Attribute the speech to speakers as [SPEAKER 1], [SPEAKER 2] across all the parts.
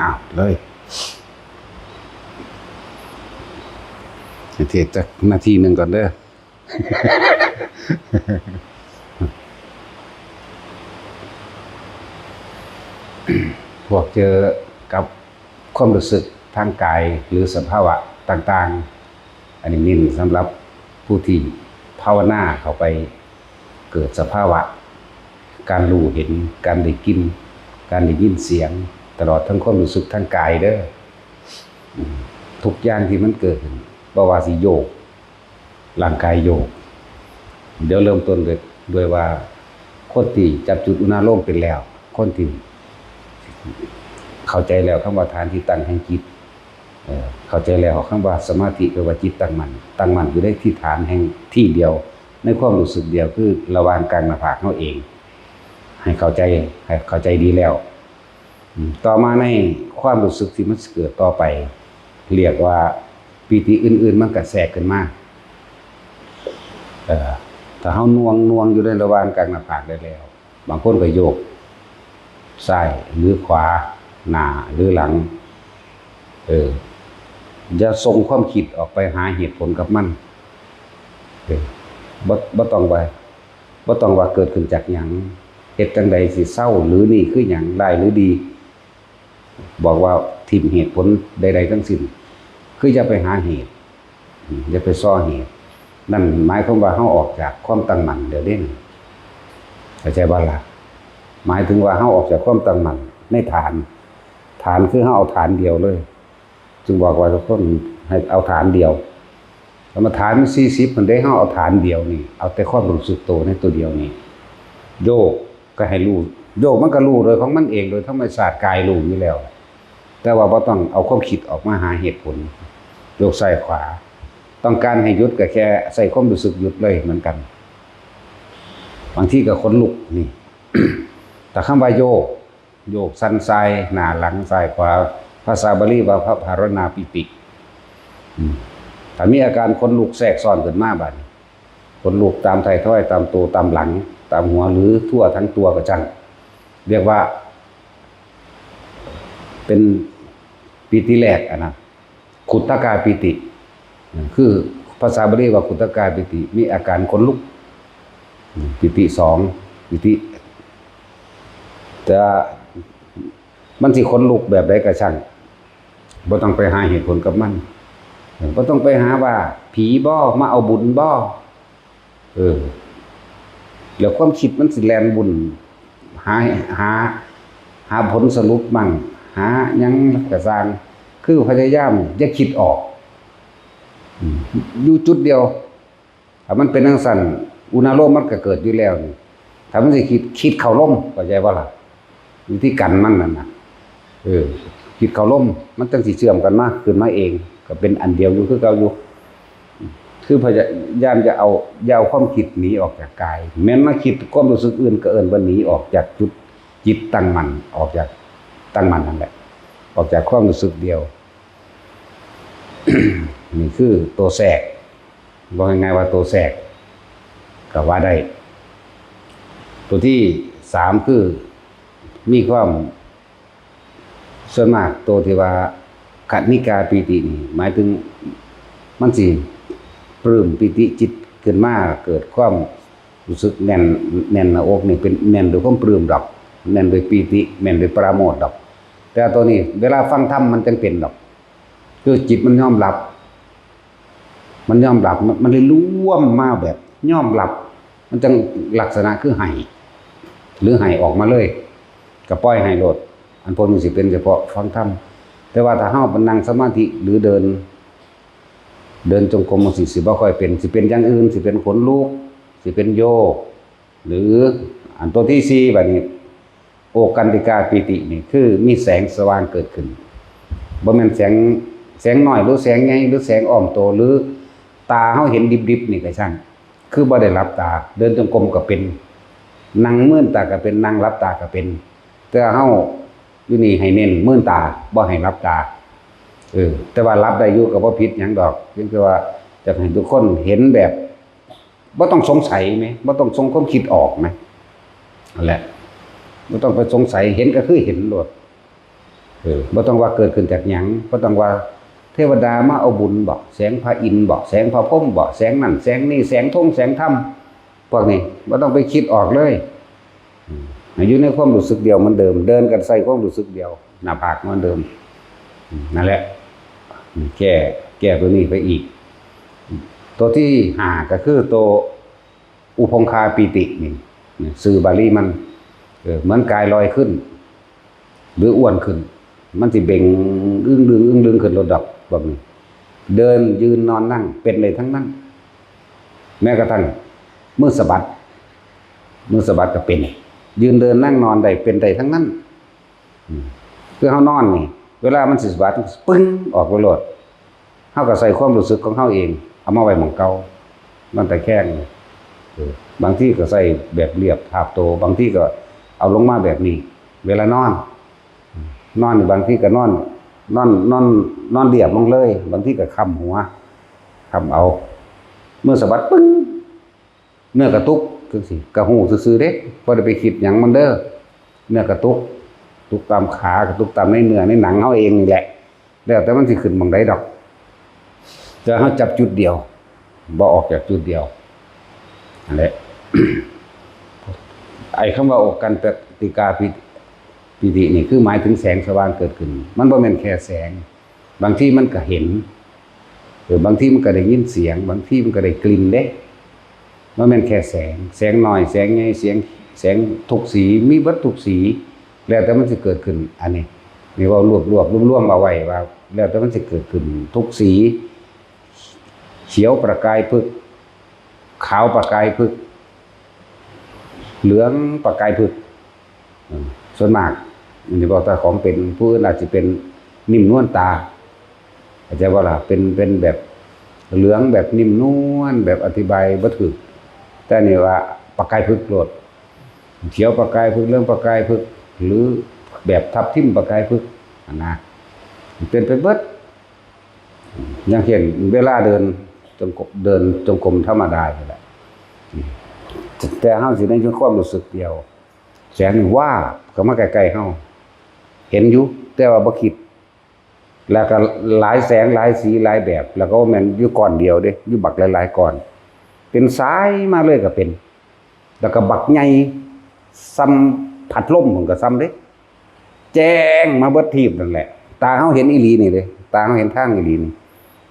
[SPEAKER 1] อ้าวเลยเทศจากนาทีหนึ่งก่อนเด้อ พวกเจอกับความรู้สึกทางกายหรือสภาวะต่างๆอันนี้นิ่สำหรับผู้ที่ภาวนาเข้าไปเกิดสภาวะการรู้เห็นการได้กินการได้ยินเสียงตลอดทั้งความรู้สึกทางกายเด้อทุกอย่างที่มันเกิดขึ้นบ่ว่าสิโยกร่างกายโยกเดี๋ยวเริ่มต้นด้วยว่าคนที่จับจุดอุณาโลมเป็นแล้วคนที่เข้าใจแล้วคำว่าฐานที่ตั้งแห่งจิตเข้าใจแล้วคำว่าสมาธิคือว่าจิตตั้งมั่นอยู่ได้ที่ฐานแห่งที่เดียวในความรู้สึกเดียวคือระหว่างกลางหน้าผากเขาเองให้เข้าใจดีแล้วต่อมาในความรู้สึกที่มันเกิดต่อไปเรียกว่าปีติอื่นๆมันก็แทรกขึ้นมาถ้าเฮาน่วงอยู่ในระหว่างกลางหน้าผากได้แล้วบางคนก็โยกซ้ายหรือขวาหน้าหรือหลังอย่าส่งความคิดออกไปหาเหตุผลกับมันบ่ต้องว่าเกิดขึ้นจากหยังเหตุจังใดสิเศร้าหรือนี่คือหยังได้หรือดีบอกว่าทิ่มเหตุผลใดๆทั้งสิ้นคืออย่าไปหาเหตุอย่าไปซ้อเหตุนั่นหมายความว่าเฮาออกจากความตั้งมั่นเดี๋ยวนี้เข้าใจบ่ล่ะหมายถึงว่าเฮาออกจากความตั้งมั่นในฐานคือเฮาเอาฐานเดียวเลยจึงบอกว่าทุกคนให้เอาฐานเดียวสมฐานมัน40มันได้เฮาเอาฐานเดียวนี่เอาแต่ความรู้สึกตัวในตัวเดียวนี่โยกก็ให้รู้โยกมันก็รู้โดยของมันเองโดยธรรมชาติกายรู้อยู่แล้วแต่ว่าบ่ต้องเอาความคิดออกมาหาเหตุผลโยกซ้ายขวาต้องการให้หยุดก็แค่ใส่ความรู้สึกหยุดเลยเหมือนกันบางทีก็ขนลุกนี่ แต่คำว่าโยกสั้นซ้ายหน้าหลังซ้ายขวาภาษาบาลีว่าพระภารณาปิติถ้ามีอาการขนลุกแทรกซ้อนขึ้นมาบัดขนลุกตามไทยทอยตามตัวตามหลังตามหัวหรือทั่วทั้งตัวก็จังเรียกว่าเป็นปิติแรกนะขุตตกาปิติคือภาษาบาลีว่าขุตตกาปิติมีอาการขนลุกปิติ2ปิติแต่มันสิขนลุกแบบใดก็ช่างบ่ต้องไปหาเหตุผลกับมันบ่ต้องไปหาว่าผีบ่มาเอาบุญบ่แล้วความคิดมันสิแล่นบุญหาผลสรุปมั่งหาหยังก็สร้างคือพยายามอย่าคิดออกอยู่จุดเดียวถ้ามันเป็นจังซั่นอุณาโลมมันก็เกิดอยู่แล้วนี่ถ้ามันสิคิดเข้าลมเข้าใจบ่ล่ะวิธีกันมันนั่นน่ะคิดเข้าลมมันจังสิเชื่อมกันมาขึ้นมาเองก็เป็นอันเดียวอยู่คือเก่าอยู่คือพยายามจะเอาความคิดหนีออกจากกายแม้นมาคิดความรู้สึกอื่นก็เอิ้นว่าหนีออกจากจุดจิตตั้งมั่นออกจากตั้งมั่นนั่นแหละออกจากความรู้สึกเดียว นี่คือตัวแทรกบอกง่ายๆว่าตัวแทรกก็ว่าได้ตัวที่3คือมีความส่วนมากตัวที่ว่าขันนิกาปิตินี่หมายถึงมันสิปลื้มปิติจิตขึ้นมาเกิดความรู้สึกแน่นหน้าอกนี่เป็นแน่นด้วยความปลื้มดอกแน่นด้วยปิติแน่นด้วยปราโมทย์ดอกแต่ตัวนี้เวลาฟังธรรมมันจังเป็นดอกคือจิตมันยอมรับมันเลยร่วมมาแบบยอมรับมันจังลักษณะคือให้หรือให้ออกมาเลยก็ปล่อยให้โลดอันพวกนี้สิเป็นเฉพาะฟังธรรมแต่ว่าถ้าเฮาไปนั่งสมาธิหรือเดินจงกรมสิบ่ค่อยเป็นสิเป็นอย่างอื่นสิเป็นขนลุกสิเป็นโยกหรืออันตัวที่4บัดนี้โอกันติกาปิตินี่คือมีแสงสว่างเกิดขึ้นบ่แม่นแสงน้อยหรือแสงใหญ่หรือแสงอ้อมโตหรือตาเฮาเห็นดิบๆนี่ก็ช่างคือบ่ได้หลับตาเดินจงกรมก็เป็นนั่งมื่นตาก็เป็นนั่งหลับตาก็เป็นแต่เฮาอยู่นี่ให้เน้นมื่นตาบ่ให้หลับตาแต่ว่าหลับได้อยู่ก็บ่ผิดหยังดอกเพียงแต่ว่าจะให้ทุกคนเห็นแบบบ่ต้องสงสัยไหมบ่ต้องส่งความคิดออกไหมนั่นแหละบ่ต้องไปสงสัยเห็นก็คือเห็นโลด บ่ต้องว่าเกิดขึ้นจากหยังบ่ต้องว่าเทวดามาเอาบุญบ่แสงพระอินทร์บ่แสงพระพรหมบ่แสงนั่นแสงนี่แสงธงแสงธรรมพวกนี้บ่ต้องไปคิดออกเลยอยู่ในความรู้สึกเดียวเหมือนเดิมเดินกันใส่ความรู้สึกเดียวหน้าผากเหมือนเดิมนั่นแหละแก้ตัวนี้ไปอีกตัวที่5ก็คือตัวอุปงคาปิตินี่สื่อบาลีมันเหมือนกายลอยขึ้นหรืออ้วนขึ้นมันสิเบ่งอึ้งดึงขึ้นระดับแบบนี้เดินยืนนอนนั่งเป็นเลยทั้งนั้นแม้กระทั่งมือสะบัดก็เป็นยืนเดินนั่งนอนได้เป็นได้ทั้งนั้นคือเฮานอนนี่เวลามันสิสะบัดปึ้งออกไปโลดเฮาก็ใส่ความรู้สึกของเฮาเองเอามาไว้หม้องเก่ามันแต่แข้งบางที่ก็ใส่แบบเรียบทาบโตบางที่ก็เอาลงมาแบบนี้เวลานอนบางที่ก็นอนเรียบลงเลยบางที่ก็ค้ำหัวค้ำเอาเมื่อสะบัดปึ้งเนื้อกระตุกจังซี่กระหูซื่อๆเด้บ่ได้ไปคิดหยังมันเด้อเนื้อกระตุกตามขากระตุกตามในเนื้อในหนังเฮาเองนี่แหละแล้วแต่มันสิขึ้นหม้องใดดอกแต่เฮาจับจุดเดียวบ่ออกจากจุดเดียวนั่นแหละ ไอ้คำว่าอกกันปฏิกาปิตินี่คือหมายถึงแสงสว่างเกิดขึ้นมันบ่แม่นแค่แสงบางที่มันก็เห็นบางที่มันก็ได้ยินเสียงบางที่มันก็ได้กลิ่นเด้บ่แม่นแค่แสงน้อยแสงใหญ่แสงทุกสีมีเบิดทุกสีแล้วแต่มันสิเกิดขึ้นอันนี้นี่ว่ารวบรวมเอาไว้ว่าแล้วแต่มันสิเกิดขึ้นทุกสีเขียวประกายพึกขาวประกายพึกเหลืองประกายพึกส่วนมากอันนี้บอกแต่ของเป็นผู้อื่นอาจจะเป็นนิ่มนวลตาอาจจะว่าล่ะเป็นแบบเหลืองแบบนิ่มนวลแบบอธิบายบ่ถูกแต่นี่ว่าประกายพึกโลดเขียวประกายพึกเหลืองประกายพึกหรือแบบทับทิมประกายพึกนะเป็นไปเบิดอย่างเช่นเวลาเดินจงกรมธรรมดานี่แหละแต่เฮาสิได้อยู่ความรู้สึกเดียวแสงว่าก็มาใกล้ๆเฮาเห็นอยู่แต่ว่าบ่คิดแล้วก็หลายแสงหลายสีหลายแบบแล้วก็แม่นอยู่ก้อนเดียวเด้อยู่บักหลายๆก้อนเป็นสายมาเลยก็เป็นแล้วก็บักใหญ่ซ้ำพัดลมพุ่นก็ซ้ำเด้แจ้งมาเบิดทีบนั่นแหละตาเฮาเห็นอีหลีนี่เด้ตาเฮาเห็นทางอีหลีนี่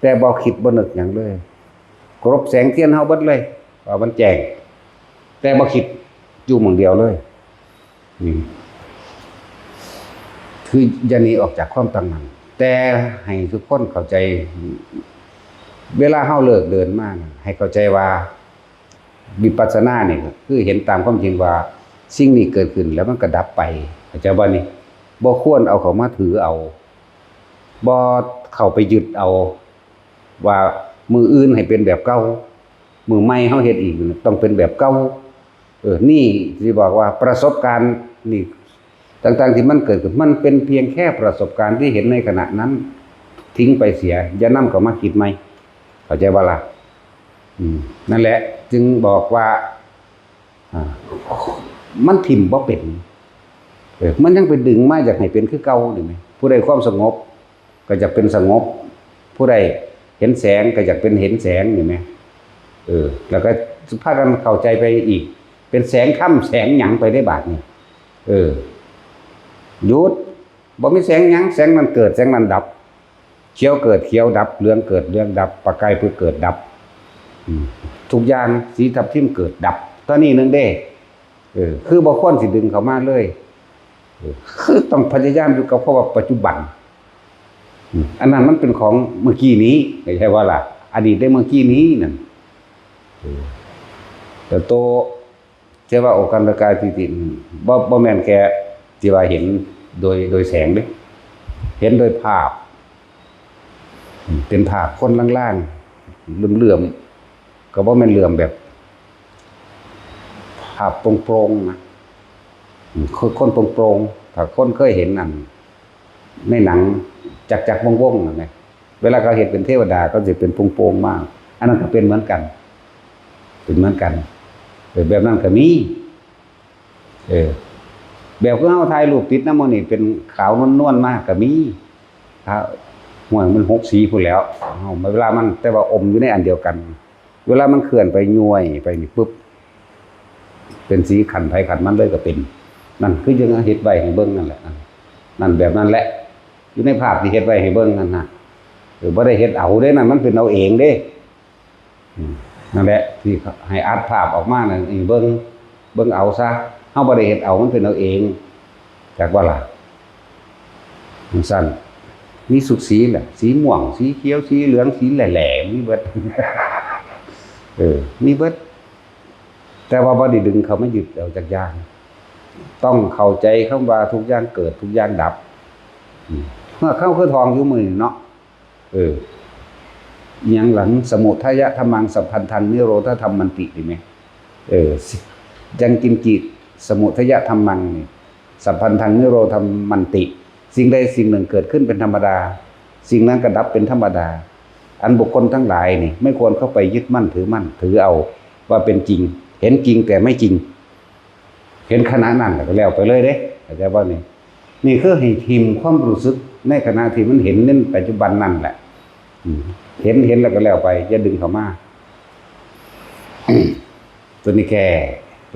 [SPEAKER 1] แต่บ่คิดบ่นึกหยังเลยกรบแสงเทียนเฮาเบิดเลยว่ามันแจ้งแต่บ่คิดอยู่หม้องเดียวเลยคืออย่าหนีออกจากความตั้งมั่นแต่ให้ทุกคนเข้าใจเวลาเฮาเลิกเดินมาให้เข้าใจว่าวิปัสสนาเนี่ยคือเห็นตามความจริงว่าสิ่งนี้เกิดขึ้นแล้วมันก็ดับไปเข้าใจบ่นี่บ่ควรเอาเข้ามาถือเอาบ่เข้าไปยึดเอาว่ามืออื่นให้เป็นแบบเก่ามือใหม่เฮาเฮ็ดอีกต้องเป็นแบบเก่านี่สิบอกว่าประสบการณ์นี่ต่างๆที่มันเกิดขึ้นมันเป็นเพียงแค่ประสบการณ์ที่เห็นในขณะนั้นทิ้งไปเสียอย่านำเข้ามาคิดใหม่เข้าใจบ่ล่ะนั่นแหละจึงบอกว่ามันถิ่มบ่เป็นมันยังไปดึงมาอยากให้เป็นคือเก่านี่แหมผู้ใดความสงบก็จะเป็นสงบผู้ใดเห็นแสงก็อยากเป็นเห็นแสงนี่แหมแล้วก็พากันเข้าใจไปอีกเป็นแสงค่ำแสงหยังไปได้บาดนี่หยุดบ่มีแสงหยังแสงนั้นเกิดแสงนั้นดับเขียวเกิดเขียวดับเหลืองเกิดเหลืองดับประกายพึกเกิดดับทุกอย่างสีทับทิมเกิดดับเท่านี้นึงเด้คือบ่ควรสิดึงเข้ามาเลยคือต้องพยายามอยู่กับภาวะปัจจุบันอันนั้นมันเป็นของเมื่อกี้นี้ไม่ใช่ว่าล่ะอดีตได้เมื่อกี้นี้นั่นแต่โตเชื่อว่าโอกันตกายปิติบ่แม่นแค่ที่ว่าเห็นโดยแสงเด้เห็นโดยภาพเป็นภาพคนล่างๆเหลื่อมๆก็บ่แม่นเหลื่อมแบบภาพโปร่งๆนะคนโปร่งๆถ้าคนเคยเห็นนั่นในหนังจักๆวงๆนั่นแหละเวลาเขาเห็นเป็นเทวดาก็สิเป็นโปร่งๆมากอันนั้นก็เป็นเหมือนกันแบบนั้นก็มี แบบคือเฮาถ่ายรูปติดน้ำมันนี่เป็นขาวนวลๆมากก็มีครับห่วยมัน6สีพุ่นแล้วเฮาเวลามันแต่ว่าอมอยู่ในอันเดียวกัน เวลามันเคลื่อนไปย้วยไปนี่ปุ๊บเป็นสีขันไผขันมันเลยก็เป็นนั่นคือยังเฮ็ดไว้ให้เบิ่งนั่นแหละนั่นแบบนั้นแหละอยู่ในภาพที่เฮ็ดไว้ให้เบิ่งนั่นน่ะบ่ได้เฮ็ดเอาเด้นั่นมันเป็นเอาเองเด้นั่นแหละที่ให้อัดภาพออกมานั่นนี่เบิ่งเอาซะเฮาบ่ได้เฮ็ดเอามันเป็นเอาเองจักว่าล่ะมันสั่นมีสุดสีแหละสีม่วงสีเขียวสีเหลืองสีแหล่ๆมีเบิดมีเบิดแต่ว่าบ่ได้ดึงเขามายึดเอาจากอย่างต้องเข้าใจคำว่าทุกอย่างเกิดทุกอย่างดับเมื่อเข้าคือทองอยู่มือเนาะอย่างหลังสมุทัยธรรมังสัพพันธังนิโรธธรรมมันติดีไหมยังกินจิตสมุทัยธรรมังนี่สัพพันธังนิโรธธรรมมันติสิ่งใดสิ่งหนึ่งเกิดขึ้นเป็นธรรมดาสิ่งนั้นก็ดับเป็นธรรมดาอันบุคคลทั้งหลายนี่ไม่ควรเข้าไปยึดมั่นถือเอาว่าเป็นจริงเห็นจริงแต่ไม่จริงเห็นขณะนั้นก็แล้วไปเลยเด้เข้าใจบ่นี่คือให้ทิมความรู้สึกในขณะที่มันเห็นในปัจจุบันนั่นแหละเห็นแล้วก็แล้วไปอย่าดึงเข้ามา ตัวนี้แค่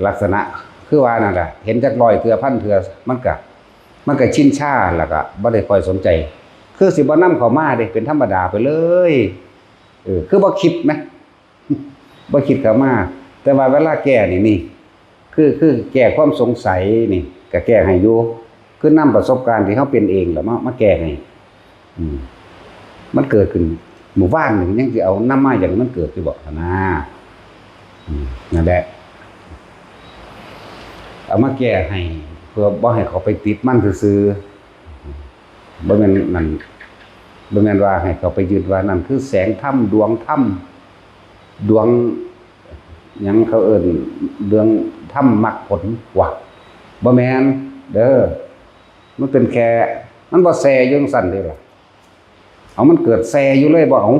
[SPEAKER 1] ลักษณะคือว่านั่นแหละเห็นจักร้อยเทื่อพันเทื่อมันก็ชินชาแล้วก็บ่ได้ค่อยสนใจคือสิบ่นำเข้ามาเด้เป็นธรรมดาไปเลยคือบ่คิดมั้ย บ่คิดเข้ามาแต่ว่าเวลาแก้นี่คือแก้ความสงสัยนี่ก็แก้ให้อยู่คือนำประสบการณ์ที่เฮาเป็นเองแล้วมาแก้ให้มันเกิดขึ้นหมู่บ้านนึงยังสิเอานำมาอย่างมันเกิดอยู่บ่นะนั่นแหละเอามาแก้ให้เพื่อบ่ให้เขาไปติดมันซื่อๆบ่แม่นว่าให้เขาไปยึดว่านั่นคือแสงธรรมดวงธรรมดวงหยังเขาเอิ้นเรื่องธรรมมรรคผลว่ะบ่แม่นเด้อมันเป็นแค่มันบ่แซ่อยู่จังซั่นเด้ล่ะเอามันเกิดแซ่อยู่เลยบ่เอา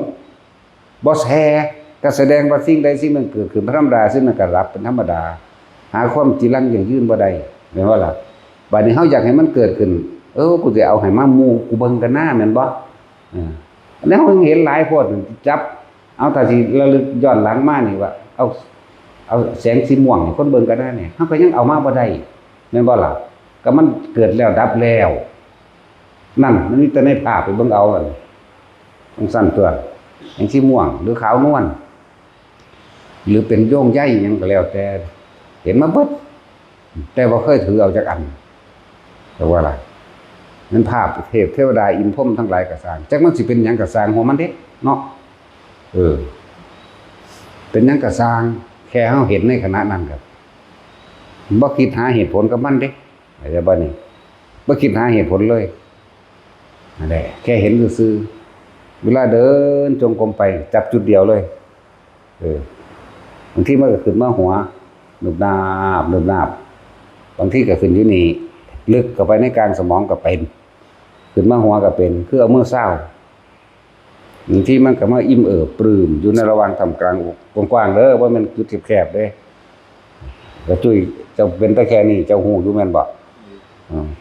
[SPEAKER 1] บ่แซ่ก็แสดงว่าสิ่งใดสิ่งหนึ่งเกิดขึ้นเป็นธรรมดาสิ่งนั้นก็ดับเป็นธรรมดาหาความจีรังยั่งยืนบ่ได้แม่นว่าล่ะบัดนี้เฮาอยากให้มันเกิดขึ้นกูสิเอาให้มาหมู่กูเบิ่งกันหน้าแม่นบ่อันนั้นเฮาเห็นหลายโพดจับเอาถ้าสิระลึกย้อนหลังมานี่ว่าเอาแสงสีม่วงให้คนเบิ่งกันหน้าเนี่ยเฮาก็ยังเอามาบ่ได้แม่นบ่ล่ะก็มันเกิดแล้วดับแล้วนั่นมันมีแต่ในภาพไปเบิ่งเอาต้องสั่นตัวแสงสีม่วงหรือขาวนวลหรือเป็นโย่งใยหยังก็แล้วแต่เห็นมาเบิดแต่บ่เคยถือเอาจากอันแต่ว่าล่ะนั้นภาพเทพเทวดาอินพรหมทั้งหลายก็สร้างจักมันสิเป็นหยังก็สร้างหัวมันเด้เนาะเป็นหยังก็สร้างแค่เฮาเห็นในขณะนั้นครับบ่คิดหาเหตุผลกับมันเด้เข้าใจบ่นี่บ่คิดหาเหตุผลเลยนั่นแหละแค่เห็นซื่อๆเวลาเดินจงกรมไปจับจุดเดียวเลยบางทีมันก็ขึ้นมาหัวหนุบนาบบางทีก็ขึ้นอยู่นี่ลึกเข้าไปในกลางสมองก็เป็นขึ้นมาหัวก็เป็นคือเอามือเศร้าบางทีมันก็มาอิ่มปลื้มอยู่ในระหว่างทำกลางกว้างๆเด้อว่ามันจุดแคบๆเด้ก็จุ้ยเจ้าเป็นตะแค่นี้เจ้าหูอยู่แม่นบ่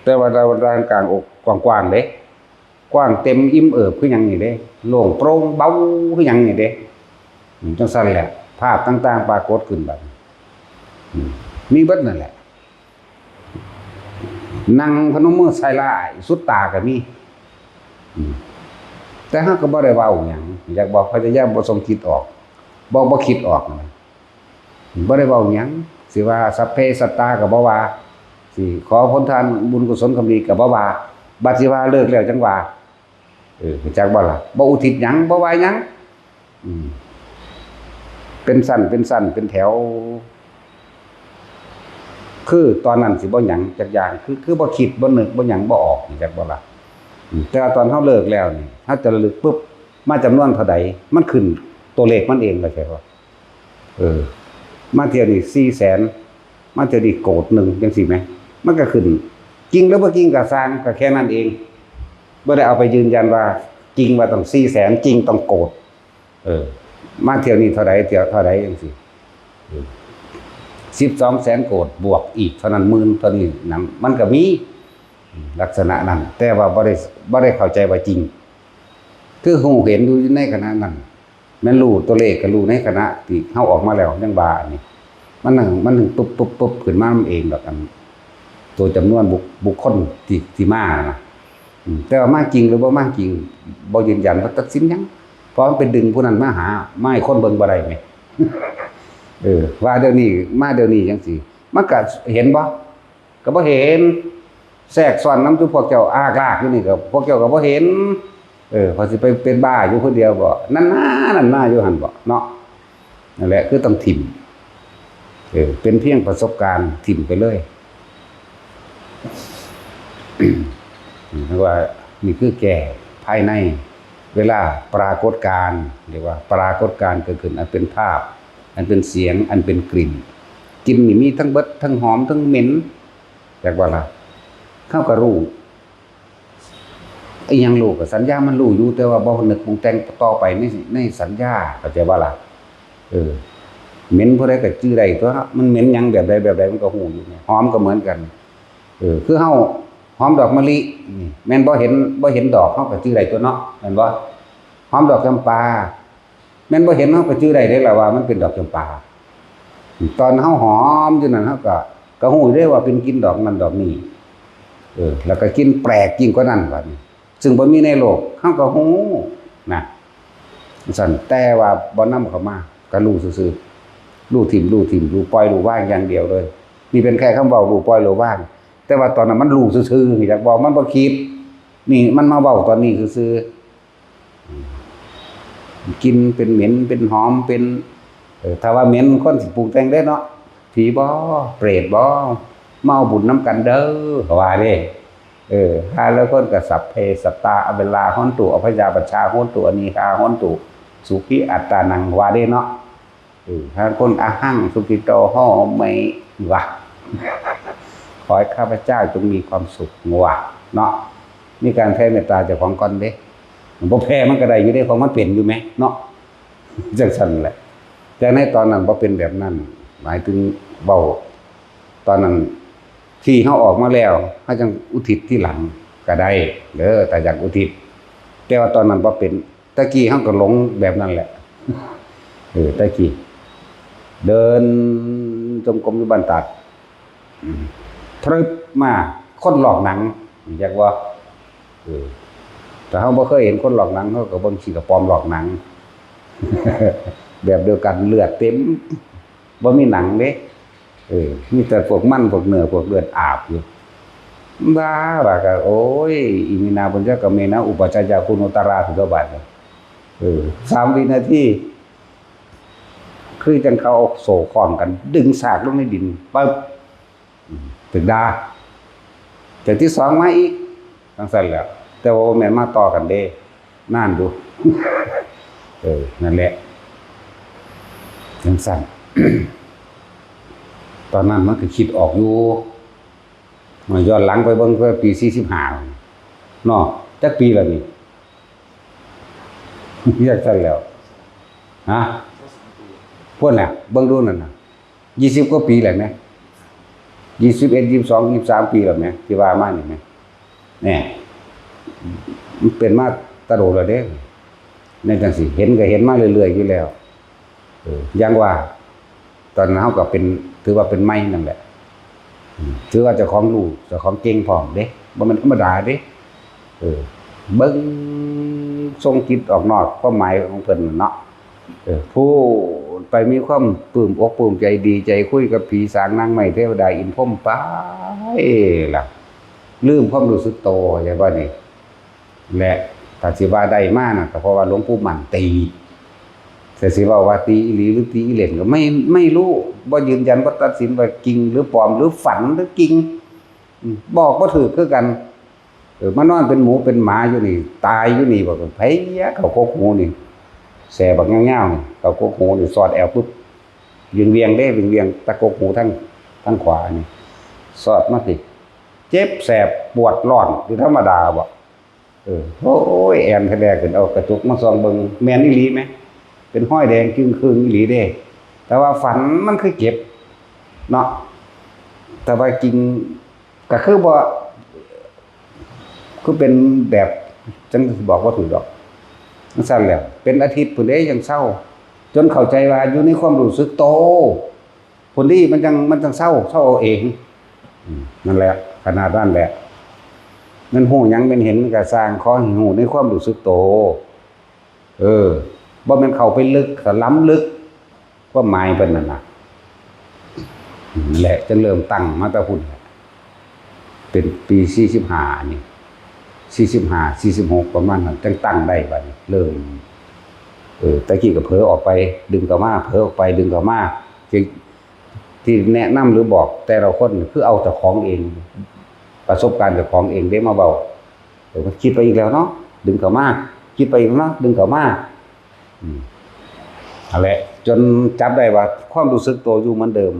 [SPEAKER 1] แต่ว่าระหว่างกลางอกกว้างๆเด้กว้างเต็มอิ่มคือหยังนี่เด้โล่งโปร่งเบาคือหยังนี่เด้จังซั่นแหละภาพต่างๆปรากฏขึ้นบัดมีเบิดนั่นแหละนั่งพนมมือใส่ลายสุดตาก็มีแต่เฮาก็บ่ได้เว้าหยังอยากบอกพยายามบ่ส่งคิดออกบ่คิดออกบ่ได้เว้าหยังสิว่าสัพเพสัตตาก็บ่ว่าสิขอผลทานบุญกุศลความดีก็บ่ว่าบัดสิว่าเลิกแล้วจังว่าจักบ่ล่ะบ่อุทิศหยังบ่ว่าหยังเป็นสั้นเป็นแถวคือตอนนั้นสิบ่หยังจักอย่างคือบ่คิดบ่นึกบ่หยังบ่ออกจักบ่ล่ะแต่ตอนเฮาเลิกแล้วนี่เฮาจะระลึกปุ๊บมาจำนวนเท่าใดมันขึ้นตัวเลขมันเองเลยใช่ป่ะมาเที่ยวนี่400,000มาเที่ยวนี่โกดนึงจังซี่แหมมันก็ขึ้นจริงหรือบ่จริงก็สร้างก็แค่นั้นเองบ่ได้เอาไปยืนยันว่าจริงว่าต้อง400,000จริงต้องโกดมาเที่ยวนี่เท่าใดเที่ยวเท่าใดจังซี่ 1200,000 โกฏบวกอีกเท่านั้นหมื่นเท่านี้นะมันก็มีลักษณะนั้นแต่ว่าบ่ได้เข้าใจว่าจริงคือหูเห็นอยู่ในขณะนั้นแม่นรู้ตัวเลขก็รู้ในขณะที่เฮาออกมาแล้วจังว่าอันนี้มันถึงปุ๊บขึ้นมาเองดอกอันตัวจำนวนบุคคลที่มานะแต่ว่ามาจริงหรือบ่มาจริงบ่ยืนยันว่าตัดสินหยังเพราะมันเป็นดึงผู้นั้นมาหาไม่ให้คนเบิ่งบ่ได้แหมว่าเดี๋ยวนี้มาเดี๋ยวนี้จังซี่มันก็เห็นบ่ก็บ่เห็นแทรกซ้อนนำทุกพวกเจ้าอากลากอยู่นี่ก็พวกเจ้าก็บ่เห็นพอสิไปเป็นบ้าอยู่คนเดียวบ่นั่นน่าอยู่หั่นบ่เนาะนั่นแหละคือต้องถิ่มเป็นเพียงประสบการณ์ถิ่มไปเลยว่านี่คือแก่ภายในเวลาปรากฏการณ์เรียกว่าปรากฏการณ์เกิดขึ้นอันเป็นภาพอันเป็นเสียงอันเป็นกลิ่นกินนี่มีทั้งเบิดทั้งหอมทั้งเหม็นเรียกว่าล่ะเข้ากับรู้ไอ้ยังรู้กับสัญญามันรู้อยู่แต่ว่าบ่นึกปรุงแต่งต่อไปในสัญญาเข้าใจว่าล่ะเหม็นผู้ใดก็ชื่อใดตัวมันเหม็นหยังแบบใดมันก็ฮู้อยู่หอมก็เหมือนกันคือเฮาหอมดอกมะลิแม่นบ่เห็นดอกเฮาก็ชื่อใดตัวเนาะแม่นบ่หอมดอกจำปาแม่นบ่เห็นเฮาก็ชื่อใดได้ล่ะว่ามันเป็นดอกจำปาตอนเฮาหอมอยู่นั่นเฮาก็ฮู้ได้ว่าเป็นกลิ่นดอกนั้นดอกนี้แล้วก็กลิ่นแปลกยิ่งกว่านั้นว่านี่ซึ่งบ่มีในโลกเฮาก็ฮู้นะสั่นแต่ว่าบ่นำเข้ามาก็รู้ซื่อๆรู้ถิ่มรู้ปล่อยรู้ว่างอย่างเดียวเลยนี่เป็นแค่คำเว้ารู้ปล่อยรู้ว่างแต่ว่าตอนนั้นมันรู้ซื่อๆอยากบอกมันบ่คิดนี่มันมาเว้าตอนนี้ซื่อๆกินเป็นเหม็นเป็นหอมเป็นถ้าว่าเหม็นคนสิปรุงแต่งได้เนาะผีบ่เปรตบ่เมาบุญน้ำกันเด้อว่าเด้หาแล้วคนก็สัพเพสัตตาอเวลาฮ้อนตุอพยาปัชชาฮ้อนตุอนีฆาฮ้อนตุสุขิอัตตานังว่าเด้เนาะถ้าคนอาหังสุขิโตฮ้อไม่ว่าขอให้ข้าพเจ้าจงมีความสุขว่าเนาะนี่การแผ่เมตตาเจ้าของก่อนเด้บ่แผ่มันก็ได้อยู่เด้ของมันเป็นอยู่แม้เนาะจังซั่นแหละแต่ในตอนนั้นบ่เป็นแบบนั้นหมายถึงเว้าตอนนั้นที่เฮาออกมาแล้วเฮาจังอุทิศที่หลังก็ได้เด้อแต่อยากอุทิศแต่ว่าตอนนั้นบ่เป็นตะกี้เฮาก็หลงแบบนั้นแหละตะกี้เดินจงกรมอยู่บ้านตัดทรึบมาคนหลอกหนังอยากว่าแต่เฮาบ่เคยเห็นคนหลอกหนังเฮาก็เบิ่งสิกระปอมหลอกหนังแบบเดียวกันเลือดเต็มบ่มีหนังเด้มีแต่พวกมันพวกเนื้อพวกเลือดอาบอยู่บ้าว่าก็โอ้ยอิมินาปุญญกเมนะอุปชัญญะคุณุตราสุตบัด3 วินาทีคือจังเขาเอาโซ่คล้องกันดึงสากลงในดินปึ๊บถึงดาแต่ที่2มาอีกจังซั่นแหละแต่ว่าแม่นมาต่อกันเด้นานดูนั่นแหละจังซั่น ตอนนั้นมันก็คิดออกอยู่มาย้อนหลังไปเบิ่งเพื่อปี45เนาะจักปีแล้วนี่ อยากซั่นแล้วฮะพวกน่ะเบิ่งดูนั่นน่ะ20 กว่าปีแล้วแม่21 22 23 ปีแล้วแม่ที่ว่ามานี่แม่แน่มันเป็นมาตะโดแล้วเด้ในจังซี่เห็นก็เห็นมาเรื่อยๆอยู่แล้วอย่างว่าตอนนั้นเฮาก็เป็นถือว่าเป็นไม้นั่นแหละถือว่าเจ้าของรู้เจ้าของเก่งพร้อมเด้บ่แม่นธรรมดาเด้เบิ่งทรงจิตออกนอกความหมายของเพิ่นเนาะผู้ไปมีความปลื้มอกปลื้มใจดีใจคุยกับผีสางนางไม้เทวดาอินพรหมไปล่ะลืมความรู้สึกโตอย่างว่านี่และถ้าสิว่าได้มาน่ะก็เพราะว่าหลวงปู่มั่นตีแต่สิว่าตีอีหลีหรือตีอีเหล่นก็ไม่รู้บ่ยืนยันบ่ตัดสินว่าจริงหรือปลอมหรือฝันหรือจริงบอกบ่ถูกคือกันมานอนเป็นหมูเป็นหมาอยู่นี่ตายอยู่นี่บ่ไผเขาโคกหูนี่แสบักยาวๆนี่เขาโคกหูนี่สอดแอวปุ๊บเวียงเด้เวียงตะโกกหูทั้งขวานี่สอดมาสิเจ็บแสบปวดร้อนคือธรรมดาบ่โอ้ยแอนแท้ๆขึ้นเอากระจกมาส่องเบิ่งแม่นอีหลีมั้ยเป็นห้อยแดงจึงคืนอีหลีเด้แต่ว่าฝันมันคือเจ็บ เนาะแต่ว่าจริงก็คือบ่คือเป็นแบบจังบอกว่าถูกดอกมันสั้นแล้วเป็นอาทิตย์พุ่นเด้ยังเศร้าจนเข้าใจว่าอยู่ในความรู้สึกโตพุ่นนี้มันจังเศร้าเอาเองนั่นแหละขนาดนั้นแหละมันหูหยังเป็นเห็นมันก็สร้างขอให้หูในความรู้สึกโตบ่แม่นเข้าไปลึกล้ำลึกความหมายเพิ่นนั่นน่ะแหละจะเริ่มตั้งมาแต่พุ่นเป็นปี45นี่45 46ประมาณนั้นจังตั้งได้บัดนี้เริ่มตะกี้ก็เผลอออกไปดึงเข้ามาเผลอออกไปดึงเข้ามาที่แนะนำหรือบอกแต่ละคนคือเอาเจ้าของเองประสบการณ์เจ้าของเองได้มาเบาคิดไปอีกแล้วเนาะดึงเข้ามาคิดไปอีกเนาะดึงเข้ามาอะไรจนจับได้ว่าความรู้สึกตัวอยู่เหมือนเดิม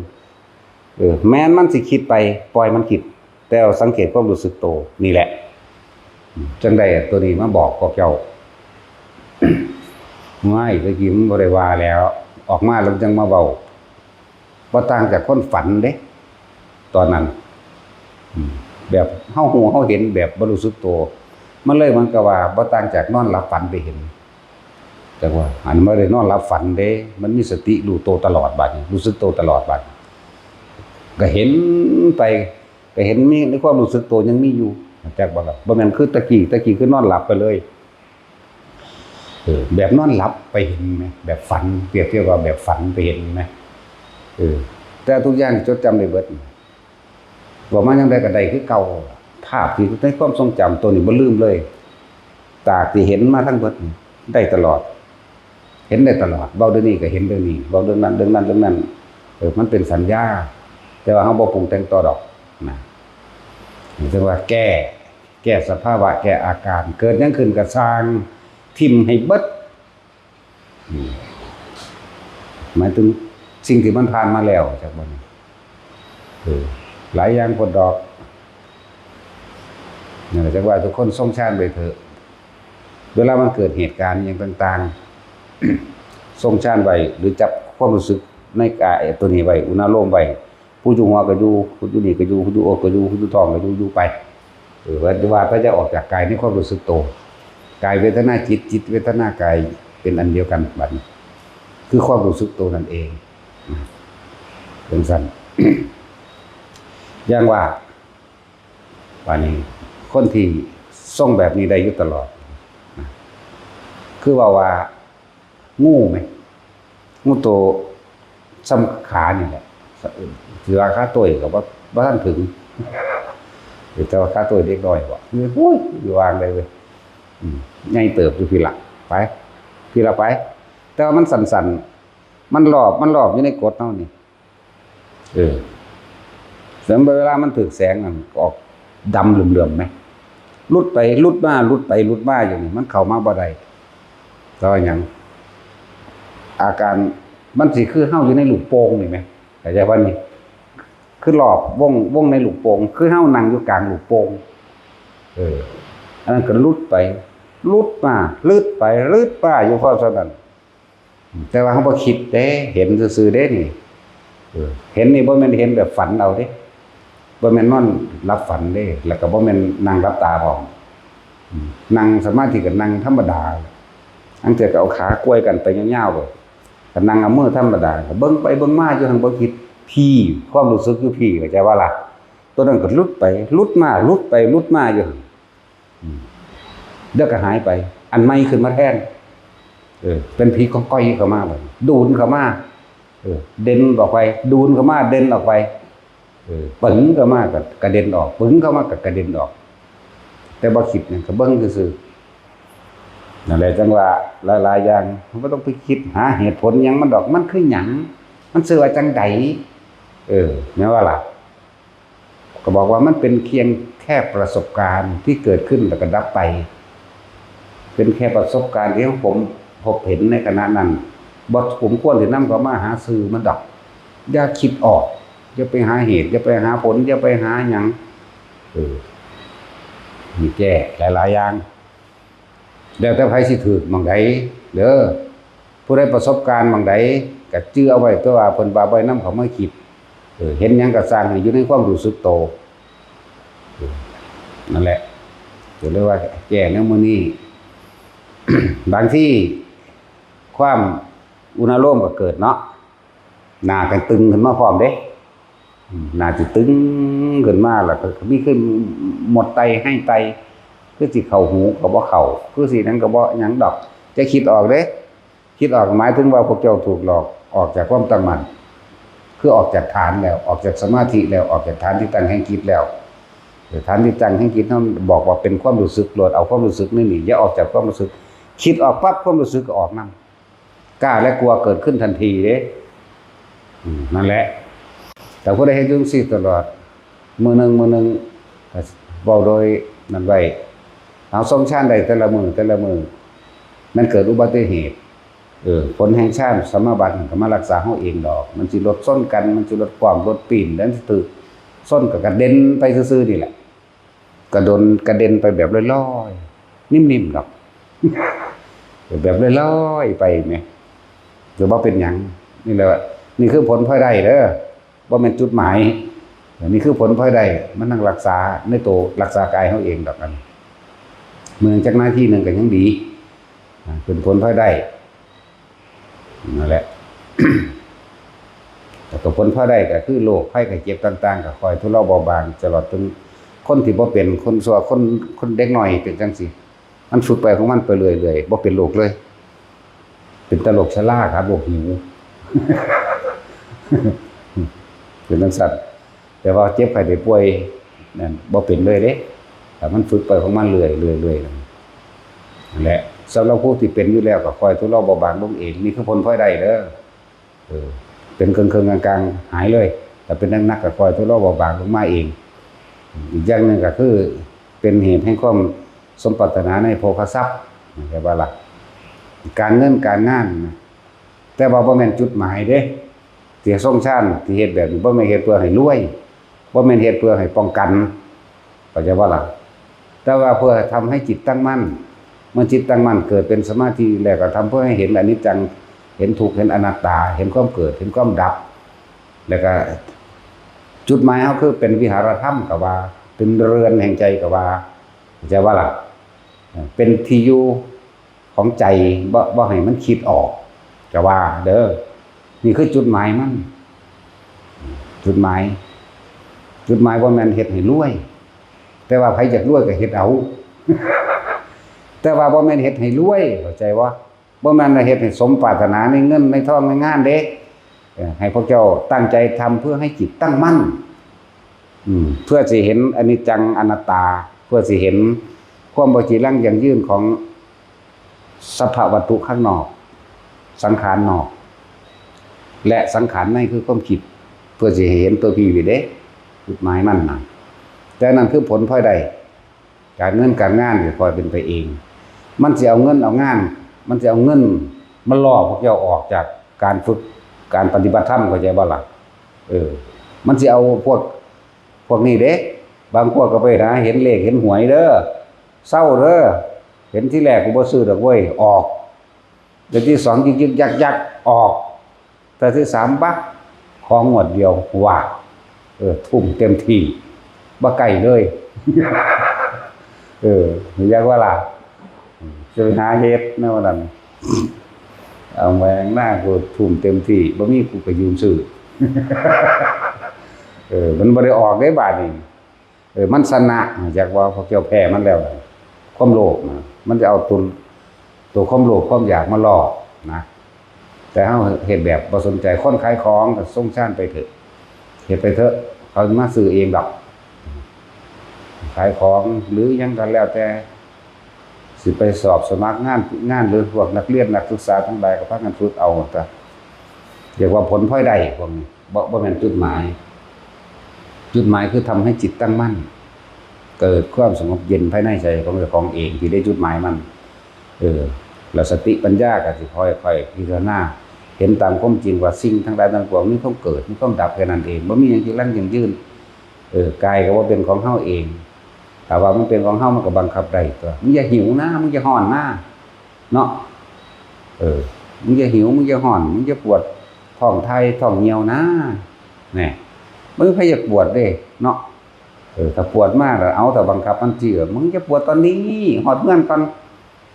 [SPEAKER 1] แม้มันสิคิดไปปล่อยมันคิดแต่สังเกตความรู้สึกตัวนี่แหละจังได้ตัวนี้มาบอกกับเจ้าไม่ตะกี้มันบ่ได้ว่าแล้วออกมาแล้วจังมาเบาบ่ต่างจากคนฝันเด้ตอนนั้นแบบเฮาหูเฮาเห็นแบบบ่รู้สึกตัวมันเลยมันก็ว่าบ่ต่างจากนอนหลับฝันไปเห็นแต่ว่าอันบ่ได้นอนหลับฝันเด้มันมีสติรู้ตัวตลอดบัดนี้รู้สึกตัวตลอดบัดก็เห็นไปก็เห็นมีในความรู้สึกตัวยังมีอยู่จักบ่ล่ะบ่แม่นคือตะกี้คือนอนหลับไปเลยแบบนอนหลับไปเห็นมั้ยแบบฝันเปรียบเทียบว่าแบบฝันไปเห็นมั้ยแต่ทุกอย่างจดจำได้เบิดว่ามันยังได้ก็ได้คือเก่าภาพที่ในความทรงจำตัวนี้บ่ลืมเลยตาที่เห็นมาทั้งเบิดได้ตลอดเห็นได้ตลอดเว้าเรื่องนี้ก็เห็นเรื่องนี้เว้าเรื่องนั้นมันเป็นสัญญาแต่ว่าเฮาบ่ปรุงแต่งต่อดอกนะถึงว่าแก้สภาวะแก้อาการเกิดหยังขึ้นก็สร้างทิ่มให้เบิดหมายถึงสิ่งที่มันผ่านมาแล้วจากบ่นี้หลายอย่างพดดอกนี่นจักว่าทุกคนทรงชาติไปเถอะเวลามันเกิดเหตุการณ์อย่างต่างๆทรงชาติไว้หรือจับความรู้สึกในกายตัวนี้ไว้อุณาโลมไว้ผู้อยู่หัวก็อยู่ผู้อยู่นี่ก็อยู่ผู้อยู่อกก็อยู่ผู้อยู่ท้องก็อยู่ไปว่าถ้าจะออกจากกายในความรู้สึกโตกายเวทนาจิตเวทนากายเป็นอันเดียวกันบัดนี้คือความรู้สึกโตนั่นเองเป็นสั้น อย่างว่าป่านนี้คนที่ส่งแบบนี้ได้อยู่ตลอดคือว่างูไหมงูโตซ้ำขานี่แหละถือว่าขาตัวก็บ่ทันถึงแต่ว่าขาตัวเด็กน้อยบ่โอ้ยอยู่วางได้เว้ยใหญ่เติบอยู่พี่ละไปพี่ละไปแต่ว่ามันสั่นๆมันรอบอยู่ในกดเฮานี่เสมอเวลามันถึกแสงมันออกดำเหลื่อมๆไหมลุดไปลุดมาอยู่นี่มันเข้ามาบ่ได้แต่ว่าหยังอาการมันสิคือเฮาอยู่ในลูกโป่งนี่ไหมเข้าใจว่านี่คือรอบวงในลูกโป่งคือเฮานั่งอยู่กลางลูกโป่งอันนั้นก็ลุดไปลุดมาลืดไปลืดมาอยู่พอเท่านั้นแต่ว่าเฮาบ่คิดเด้เห็นซื่อๆเด้นี่เห็นนี่บ่แม่นเห็นแบบฝันเอาเด้บ่แม่นนอนรับฝันเด้แล้วก็บ่แม่นนั่งรับตาพร้อมนั่งสมาธิก็นั่งธรรมดาอันเทื่อก็เอาขากล้วยกันไปยาวๆเลยก็นั่งเอามือธรรมดาก็เบิ่งไปเบิ่งมาอยู่หั่นบ่คิดพี่ความรู้สึกอยู่พี่เข้าใจว่าล่ะตัวนั้นก็ลุดไปลุดมาลุดไปลุดมาอยู่เดี๋ยวก็หายไปอันใหม่ขึ้นมาแทนเป็นผีก้อยๆเข้ามาบ่ดูนเข้ามาเด่นออกไปดูนเข้ามาเด่นออกไปปึ๋งเข้ามาก็กระเด็นออกปึ๋งเข้ามาก็กระเด็นออกแต่บ่คิดนี่ก็เบิ่งซื่อๆนั่นแหละจังว่าหลายๆอย่างมันบ่ต้องไปคิดหาเหตุผลหยังมันดอกมันคือหยังมันชื่อว่าจังไดแม้ว่าล่ะก็บอกว่ามันเป็นเพียงแค่ประสบการณ์ที่เกิดขึ้นแล้วก็ดับไปเป็นแค่ประสบการณ์ที่ผมพบเห็นในขณะนั้นบ่ผมควรสินำเข้ามาหาสื่อมันดอกอย่าคิดออกอย่าไปหาเหตุอย่าไปหาผลอย่าไปหาหยังมีแก้หลายๆอย่างแล้วแต่ไผสิถูกหม่องใดเด้อผู้ใดประสบการณ์หม่องใดก็จื้อเอาไว้ตัวว่าเพิ่นว่าบ่นำเขามาคิด เห็นหยังก็สร้างให้อยู่ในความรู้สึกโตนั่นแหละก็เรียกว่าแก้แนวมื้อนี้ บางที่ความอุณโลมก็เกิดเนาะหน้ากันตึงขึ้นมาพร้อมเด้หน้าสิตึงขึ้นมาแล้วก็มีขึ้นหมดไตให้ไตคือสิเข้าหูก็บ่เข้าคือสินั้นก็บ่หยังดอกจะคิดออกเด้คิดออกหมายถึงว่าพวกเจ้าถูกหลอกออกจากความตั้งมั่นคือออกจากฐานแล้วออกจากสมาธิแล้วออกจากฐานที่ตั้งแห่งจิตแล้วฐานที่ตั้งแห่งจิตนั้นบอกว่าเป็นความรู้สึกโลดเอาความรู้สึกนี่อย่าออกจากความรู้สึกคิดออกปั๊บความรู้สึกก็ออกนำกล้าและกลัวเกิดขึ้นทันทีเด้นั่นแหละแต่ผู้ใดเฮ็ดจังซี่ตลอดมื้อนึงเว้าโดยนั้นไว้เอาทรงชาติได้แต่ละมื้อมันเกิดอุบัติเหตุผลแห่งชาติสมบัติก็มารักษาเฮาเองดอกมันสิลดส้นกันมันสิลดความลดปีนแล้วสิตึกส้นก็กระเด็นไปซื่อๆนี่แหละกระเด็นไปแบบลอยๆนิ่มๆดอก แบบลอยๆไปแหมหรือว่าเป็นหยังนี่แหละนี่คือผลพลอยได้เด้อบ่แม่นจุดหมายนี่คือผลพลอยได้มันนั่งรักษาในตัวรักษากายเฮาเองดอกกันเมืองจักหน้าที่นึงก็ยังดีเป็นผลพลอยได้นั่นแหละ แต่ผลพลอยได้ก็คือโรคภัยไข้เจ็บต่างๆก็คอยทุเลาเบาบางตลอดถึงคนที่บ่เป็นคนซัวคนเด็กน้อยเป็นจังซี่มันฝึกไปของมันไปเรื่อยๆบ่เป็นโรคเลยเป็นตลกชราครับโรคหิว เป็นจังซั่นแต่ว่าเจ็บไข้ได้ป่วยนั่นบ่เป็นเลยเด้แต่มันฝึกไปของมันเรื่อยๆนั่นแหละสำหรับผู้ที่เป็นอยู่แล้วก็คอยทุเลาเบาบางลงเองนี่คือผลพลอยได้เด้อเป็นเครื่องๆกลางๆหายเลยแต่เป็นนักๆก็คอยทุเลาเบาบางลงมาเองอีกอย่างนึงก็คือเป็นเหตุให้ความสมปรารถนาในโภคทรัพย์แปลว่าล่ะการเงินการงานแต่ว่าบ่แม่นจุดหมายเด้ที่ทรงชาติที่เฮ็ดแบบนี้บ่แม่นเฮ็ดเพื่อให้รวยบ่แม่นเฮ็ดเพื่อให้ป้องกันเข้าใจบ่ล่ะแต่ว่าเพื่อทำให้จิตตั้งมั่นเมื่อจิตตั้งมั่นเกิดเป็นสมาธิแล้วก็ทำเพื่อให้เห็นอนิจจังเห็นทุกข์เห็นอนัตตาเห็นความเกิดเห็นความดับแล้วก็จุดหมายเฮาคือเป็นวิหารธรรมก็ว่าเป็นเรือนแห่งใจก็ว่าเข้าใจบ่ล่ะเป็นที่อยู่ของใจบ่ให้มันคิดออกก็ว่าเด้อนี่คือจุดหมายมันจุดหมายบ่แม่นเฮ็ดให้รวยแต่ว่าใครอยากรวยก็เฮ็ดเอา แต่ว่าบ่แม่นเฮ็ดให้รวยเข้าใจบ่บ่แม่นเฮ็ดให้สมปรารถนาในเงินในทองในงานเด้ให้พวกเจ้าตั้งใจทำเพื่อให้จิตตั้งมั่นเพื่อสิเห็นอนิจจังอนัตตาเพื่อสิเห็นความบ่จีรังยั่งยืนของสภาวะวัตถุข้างนอกสังขารนอกและสังขารในคือความคิดเพื่อสิเห็นตัวพี่วิเด้จุดหมายมันน่ะแต่นั่นคือผลพลอยได้การเงินการงานก็คอยเป็นไปเองมันสิเอาเงินเอางานมันสิเอาเงินมาล่อพวกเจ้าออกจากการฝึกการปฏิบัติธรรมเข้าใจบ่ล่ะมันสิเอาพวกนี้เด้บางพวกก็ไปหาเห็นเลขเห็นหวยเด้อเศร้าเด้อเห็นที่แรกกูบ่ซื้อดอกเว้ยออกเดี๋ยวที่สองยึกๆยักๆออกแต่ที่สามบักของงวดเดียวว่าทุ่มเต็มที่บ่ไกลเลยอยากว่าล่ะจะหาเฮ็ดแนวนั้นเอาแหวงหน้ากูทุ่มเต็มที่บ่มีกูก็ยืมซื้อมันบ่ได้ออกได้บาดนี้มันชนะอยากว่าพวกเจ้าแพ้มันแล้วความโลภนะมันจะเอาตัวความโลภความอยากมาล่อนะแต่เฮาเฮ็ดแบบบ่สนใจคนขายของก็ส่งชาติไปเถอะเฮ็ดไปเถอะเขามาซื้อเองดอกขายของหรือยังก็แล้วแต่สิไปสอบสมัครงานหรือพวกนักเรียนนักศึกษาทั้งหลายก็พากันฝึกเอาแต่เรียกว่าผลพลอยได้พวกนี้บ่แม่นจุดหมายคือทำให้จิตตั้งมั่นเกิดความสงบเย็นภายในใจของเจ้าของเองที่ได้จุดหมายมันแล้วสติปัญญาก็สิค่อยๆพิจารณาเห็นตามความจริงว่าสิ่งทั้งหลายทั้งปวงนี้ต้องเกิดมีต้องดับแค่นั้นเองบ่มีหยังที่รั้งยั่งยืนกายก็ว่าเป็นของเฮาเองแต่ว่ามันเป็นของเฮามันก็บังคับได้ตัวมึงอย่าหิวนะมึงอย่าฮ้อนนะเนาะมึงอย่าหิวมึงอย่าฮ้อนมึงอย่าปวดท้องไทยท้องเหี่ยวนะแน่ มึงใครอยากปวดเด้เนาะถ้าปวดมากเอาแต่บังคับมันจี้มึงจะปวดตอนนี้หอดเงื่อนก่อน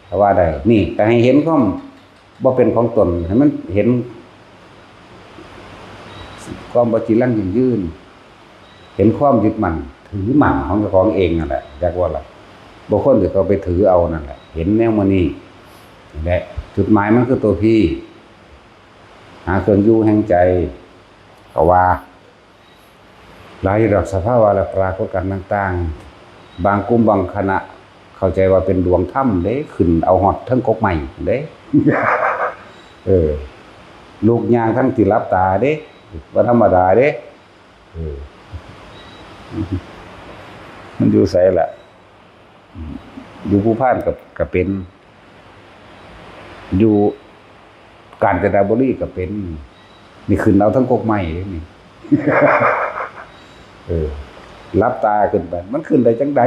[SPEAKER 1] แต่ว่าได้นี่แต่ให้เห็นความบ่เป็นของตนให้มันเห็นความบ่จีรังยืนเห็นความยึดมั่นถือมั่นของเจ้าของเองนั่นแหละจักว่าล่ะบ่คนที่เขาไปถือเอานั่นแหละเห็นแนวมื้อนี้นี่แหละจุดหมายมันคือตัวพี่หาเครื่องอยู่แห่งใจก็ว่าหลายดอกสภาวะและปรากฏการณ์ต่างๆบางกลุ่มบางคณะเข้าใจว่าเป็นดวงถ้ำเด้ขึ้นเอาฮอดทั้งกกใหม่เด้ลูกยางทั้งที่รับตาเด้บ่ธรรมดาเด้มันอยู่ไสล่ะอยู่ผู้พานกับเป็นอยู่กาญจนบุรีก็เป็นนี่ขึ้นเอาทั้งกกใหม่นี่ รับตาขึ้นไปมันขึ้นได้จังได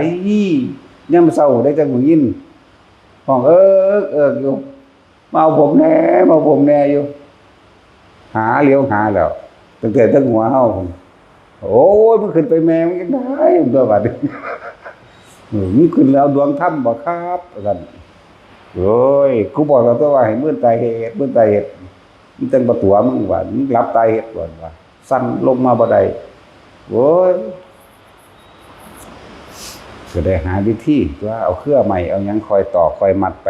[SPEAKER 1] ยามเช้าได้จังหูยินห้องอยู่มาเอาผมแน่อยู่หาเลี้ยวหาแล้วตั้งแต่ตั้งหัวเฮาโอ้ยมันขึ้นไปแม่มันจังได้ตัวบัดนี้มันขึ้นแล้วดวงถ้ำบ่ครับกันโอ้ยกูบอกแล้วตัวว่าให้มื้อตายเฮ็ดมันตั้งบ่ตัวมึงว่ามึงรับตายเฮ็ดก่อนว่าสั่นลงมาบ่ได้โอ้ยก็ได้หาวิธีว่าเอาเครื่องใหม่เอาหยังคอยต่อคอยมัดไป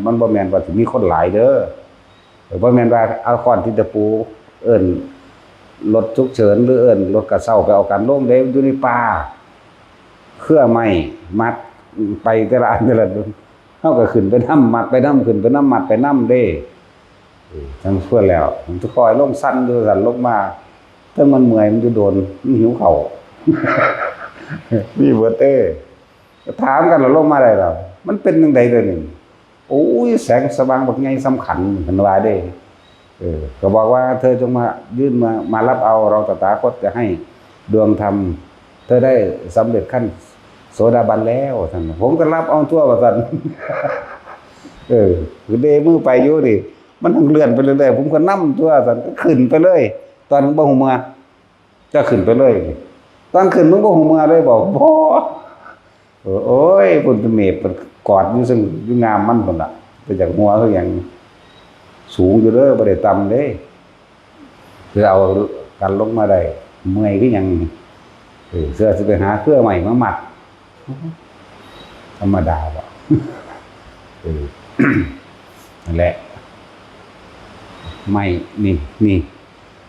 [SPEAKER 1] มันบ่แม่นว่าสิมีคนหลายเด้อบ่แม่นว่าเอาค้อนที่ตะปูเอิ้นรถฉุกเฉินหรือเอิ้นรถกระเช้าไปเอากันลงเด้อยู่ในป่าเครื่องใหม่มัดไปแต่ละอันแต่ละเฮาก็ขึ้นไปนำมัดไปนำขึ้นไปนำมัดไปนำเด้จังเพื่อแล้วผมจะคอยลงสั้นดูสั่นลงมาถ้ามันเมื่อยมันจะโดนมันหิวเข่านี่เบิดถามกันเราลงมาได้แล้วมันเป็นจังได๋เด้อนี่โอ้ยแสงสว่างบักใหญ่สำคัญเพิ่นว่าเด้ก็บอกว่าเธอจงมายื่นมารับเอาเราตถาคตจะให้ดวงธรรมเธอได้สำเร็จขั้นโสดาบันแล้วท่านผมก็รับเอาทั่วว่าซั่นคือเดมือไปอยู่ดิมันทั้งเลื่อนไปเรื่อยๆผมก็นำตัวซั่นก็ขึ้นไปเลยตอนบ่ฮู้เมื่อจะขึ้นไปเลยตอนขึ้นมึงบ่ฮู้เมื่อเลยบอกบ่โอ้ยเพิ่นเป็นเมฆเพิ่นกอดอยู่ซึ่งอยู่งามมันพุ่นน่ะแต่จากหัวคือหยังสูงอยู่เด้อบ่ได้ต่ำเด้คือเอากันลงมาได้เมื่อยคือหยังเสื้อสิไปหาเครื่องใหม่มามัดธรรมดาบ่นั่นแหละไม่นี่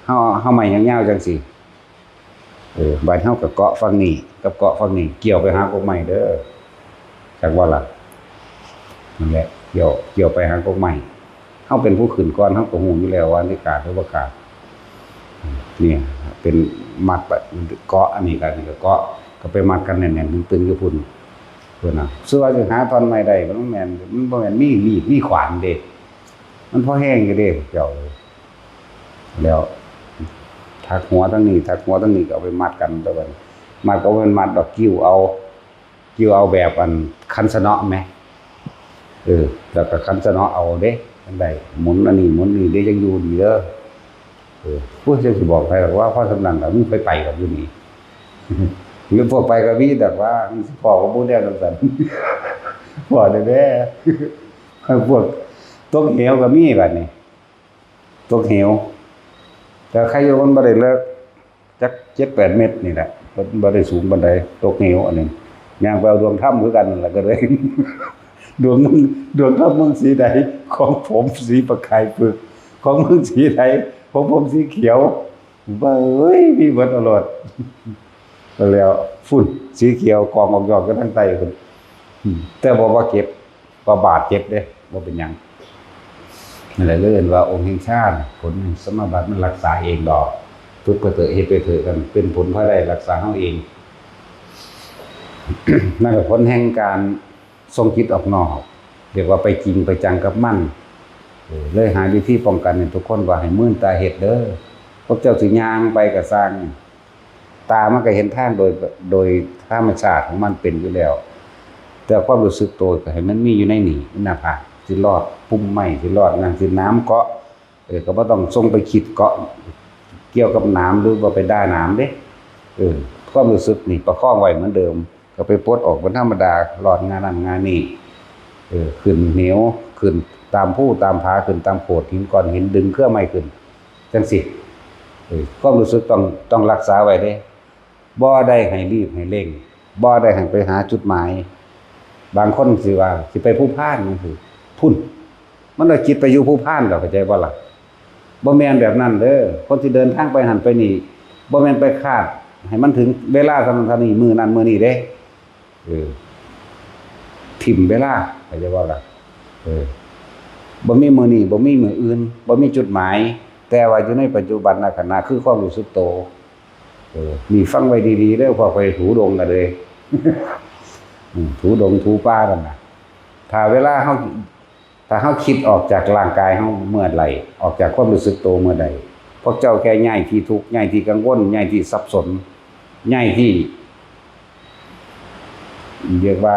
[SPEAKER 1] เฮาไม่ยาวๆจังซี่บ้านเฮากับเกาะฝั่งนี้กับเกาะฝั่งนี้เกี่ยวไปหากกใหม่เด้อจักว่าล่ะนั่นแหละเกี่ยวไปหากกใหม่เฮาเป็นผู้ขึ้นก่อนเฮาก็ฮู้อยู่แล้วว่านิกาหรือบ่กาเนี่ยเป็นมัดเกาะอันนี้ก็เกาะก็ไปมัดกันแน่นๆตึงๆอยู่พุ่นเพิ่นน่ะซึ่งว่าจะหาท่อนไม้ได้มันบ่แม่นมีมีดมีขวานเด้มันพอแห้งอยู่เด้เจ้าแล้วถักหัวทั้งนี้ก็เอาไปมัดกันตะวันมัดก็เป็นมัดดอกกิ้วเอาแบบอันคันสะเนาะไหมแล้วก็คันสะเนาะเอาเด้จังได๋หมุนอันนี้หมุนนี่ได้ยังอยู่ดีเด้อผู้จะสิบอกใครหรอกว่าพ่อสำนักน่ะมึงไปกับอยู่นี่หรือพวกไปกับพี่แต่ว่ามึงสิพ่อก็บ่ได้จังซั่นพ่อแท้ๆพวกตกเหวก็มีบัดนี้ตกเหวแต่ใครอยู่มันบ่ได้เลิกจัก 7-8 เมตรนี่แหละบ่ได้สูงปานใดตกเหวอันนี้ย่างไปเอาดวงถ้ำคือกันนั่นแหละก็เลยดวงถ้ำมึงสีใดของผมสีประกายปึกของมึงสีใดของผมสีเขียวเบ้ยมีเบิดอรดแล้วฝุ่นสีเขียวกองออกยอดกันทั้งใต้พุ่นแต่บ่ว่าเก็บบ่บาดเจ็บเด้บ่เป็นหยังนั่นแหละเรื่องว่าองค์แห่งชาติผลสมบัติมันรักษาเองดอกทุกประเสริฐเฮ็ดไปเถิดกันเป็นผลเพราะได้รักษาเฮาเอง นั่นก็ผลแห่งการทรงจิตออกนอกเรียกว่าไปจริงไปจังกับมันเลยหาวิธีป้องกันให้ทุกคนว่าให้มื่นตาเฮ็ดเด้อพวกเจ้าสิย่างไปก็สร้างตามันก็เห็นทางโดยธรรมชาติของมันเป็นอยู่แล้วแต่ความรู้สึกตัวก็ให้มันมีอยู่ในนี่หน้าผากสิรอดปุ่มไม้สิรอดนั่นสิน้ำเกาะก็บ่ต้องส่งไปคิดเกาะเกี่ยวกับน้ำหรือว่าไปด่าน้ำเด้ ความรู้สึกนี่ประคองไว้เหมือนเดิมก็ไปปลดออกเป็นธรรมดาหลอดงานนั้นงานนี้ขึ้นเหนียวขึ้นตามผู้ตามผาขึ้นตามโขดหินก้อนหินดึงเครื่องไม้ขึ้นจังสิความรู้สึกต้องรักษาไว้เด้บ่ได้ให้รีบให้เร่งบ่ได้ให้ไปหาจุดหมายบางคนสิว่าสิไปผู้พานนั่นคือพุ่นมันเอาจิตไปอยู่ผู้พานดอกเข้าใจบ่ล่ะบ่แม่นแบบนั้นเด้อคนที่เดินทางไปหันไปนี่บ่แม่นไปคาดให้มันถึงเวลาเท่านั้นเท่านี้มื้อนั้นมื้อนี้เด้ถิ่มเวลาเข้าใจบ่ล่ะบ่มีมื้อนี้บ่มีมื้ออื่นบ่มีจุดหมายแต่ว่าอยู่ในปัจจุบันณขณะคือความรู้สึกโตมีฟังไว้ดีๆเด้อพอไปถูดงกันเลย ถูดงถูป่านั่นน่ะถ้าเวลาเฮาคิดออกจากร่างกายเฮาเมื่อไหร่ออกจากความรู้สึกโตเมื่อใดพวกเจ้าแค่ย้ายที่ทุกข์ย้ายที่กังวลย้ายที่สับสนย้ายที่เรียกว่า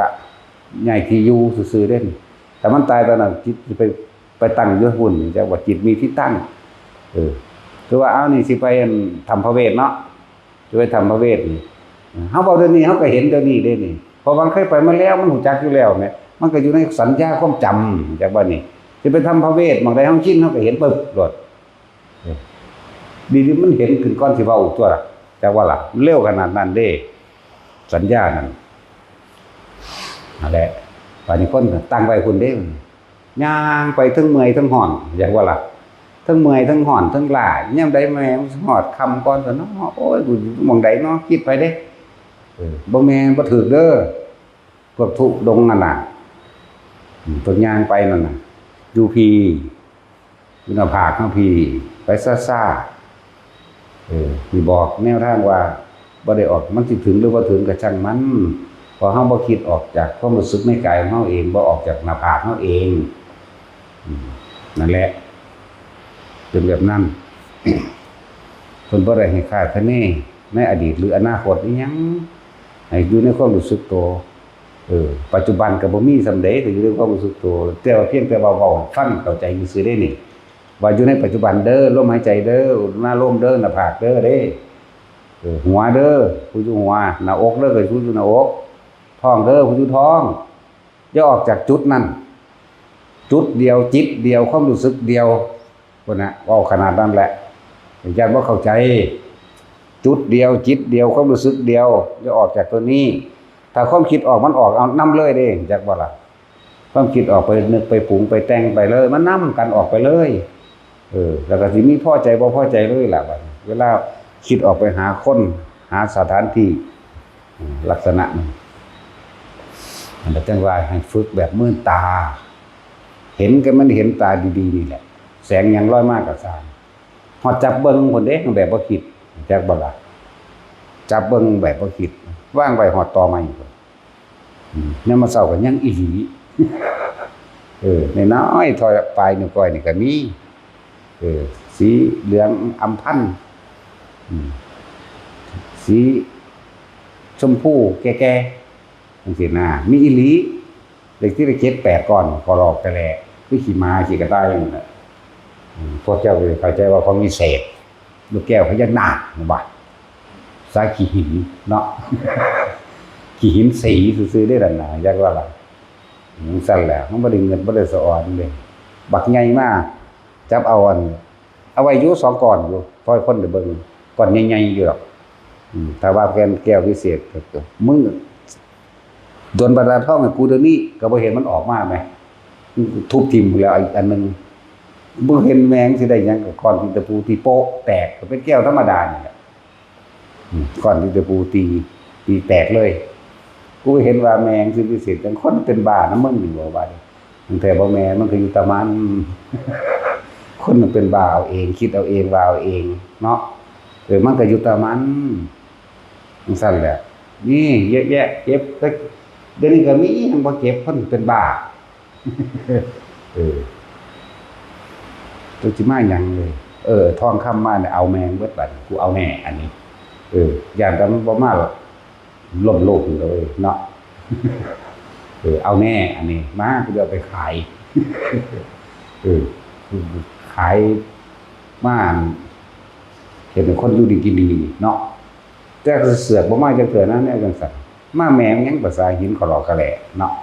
[SPEAKER 1] ย้ายที่อยู่ซื่อๆเด้นแต่มันตายตอนนั้นจิตสิไปตั้งอยู่หุ่นจักว่าจิตมีที่ตั้งคือว่าเอานี่สิไปทำพระเวทเนาะจะไปทำพระเวทนี่เฮาเว้าเดี๋ยวนี้เฮาก็เห็นเดี๋ยวนี้เด้นี่เพราะบางเคยไปมาแล้วมันรู้จักอยู่แล้วแหมมันก็อยู่ในสัญญาความจำจากว่านี่สิไปทำพระเวทบางใดเฮาชินเฮาก็เห็นปึ๊บโลดดีๆมันเห็นขึ้นก่อนสิเว้าตัวจักว่าล่ะเร็วขนาดนั้นเด้สัญญานั้นนั่นแหละป่านนี้คนตั้งไว้พุ่นเด้ย่างไปทั้งเมื่อยทั้งหอนจักว่าล่ะทั้งเมื่อยทั้งห่อนทั้งหลายย่ำใดแม่หอดคำก่อนซะเนาะโอ้ยมองใดเนาะคิดไปเด้บ่แม่นบ่ถูกเด้อพวกทุดงนั่นน่ะพวกย่างไปนั่นน่ะอยู่พีอยู่หน้าผากเฮาพีไปซ่าๆมีบอกแนวทางว่าบ่ได้ออกมันสิถึงหรือบ่ถึงก็ช่างมันพอเฮาบ่คิดออกจากความรู้สึกในกายของเฮาเองบ่ออกจากหน้าผากเฮาเองนั่นแหละเป็นแบบนั้น คนบ่ได้ให้คาดคะเนในอดีตหรืออนาคตอีหยังให้อยู่ในความรู้สึกตัวปัจจุบันก็บ่มีสำเร็จอยู่ในความรู้สึกตัวแต่ว่าเพียงแต่ว่าเว้าฟังเข้าใจซื่อๆได้นี่ว่าอยู่ในปัจจุบันเด้อลมหายใจเด้อหน้าลมเด้อหน้าผากเด้อเด้หัวเด้อผู้อยู่หัวหน้าอกเด้อก็ผู้อยู่หน้าอกท้องเด้อผู้อยู่ท้องอย่าออกจากจุดนั้นจุดเดียวจิตเดียวความรู้สึกเดียวคนน่ะว่าขนาดนั้นแหละญาติว่าเข้าใจจุดเดียวจิตเดียวความรู้สึกเดียวจะออกจากตัวนี้ถ้าความคิดออกมันออกเอานำเลยเด้จักบ่ล่ะความคิดออกไปนึกไปปรุงไปแต่งไปเลยมันนำกันออกไปเลยแล้วก็สิมีพอใจบ่พอใจเลยล่ะบัดเวลาคิดออกไปหาคนหาสถานที่ลักษณะนั้นอันนั้นจังว่าให้ฝึกแบบมื่นตาเห็นกันมันเห็นตาดีๆนี่แหละแสงยังลอยมากกับสารหอดจับเบิ้งคนเด็กแบบบ่คิดจักบ่ล่ะจับเบิ้งแบบบ่คิดว่างไว้หอดต่อมาอยู่เนี่ยมาเศร้ากันยังอีหลีในน้อยถอยปลายนิ้วก้อยนี่ก็มีสีเหลืองอำพันสีชมพูแก่ๆจังซี่นะมีอีหลีเด็กที่ได้7-8ก่อนก็รอกกระแลคือขี่ม้าขี่กระต่ายอย่างนั้นพวกเจ้าเข้าใจว่าเขามีเศษลูกแก้วพญานาคบ่สายขี้หินเนาะ ขี้หินสีซื่อๆได้ดันน่ะจักว่าล่ะมันสั่นแหละมันบ่ได้เงินบ่ได้สะอ่อนเลยบักใหญ่มากจับเอาไว้อยู่2ก้อนอยู่พอให้คนได้เบิ่งก้อนใหญ่ๆอยู่หรอกถ้าว่าแก้วพิเศษก็มึงโดนบรรดาท่องให้กูเดี๋ยวนี้ก็บ่เห็นมันออกมาไหมทุบทิ่มแล้วอีกอันนึงบ่เห็นแมงสิได้หยังก็ก้อนที่ตะปูที่โป๊ะแตกก็เป็นแก้วธรรมดานี่แหละก้อนที่ตะปูตีแตกเลยกูเห็นว่าแมงสิพิเศษจังคนเป็นบ้านะมึงนี่บ่ว่าดิตั้งแต่บ่แม่มันก็อยู่ตะมันคนมันเป็นบ้าเอาเองคิดเอาเองว่าเอาเองเนาะมันก็อยู่ตะมันจังซั่นแหละนี่เยอะแยะเจ็บแต่เดี๋ยวนี้ก็มียังบ่เจ็บคนเป็นบ้าตัวสิมาหยังเลยทองคำมาเนี่ยเอาแมงเบิดบัดกูเอาแน่อันนี้ย่านกันมันบ่มาหรอกล่มโลกเลยเนาะเอาแน่อันนี้มากูจะเอาไปขายขายมาเห็นคนอยู่ดีกินดีเนาะ แต่เสือกบ่มาจังเถื่อนะเนี่ยจังซั่นมาแม่งยังภาษาหินขอหลอกกะแหล่เนาะ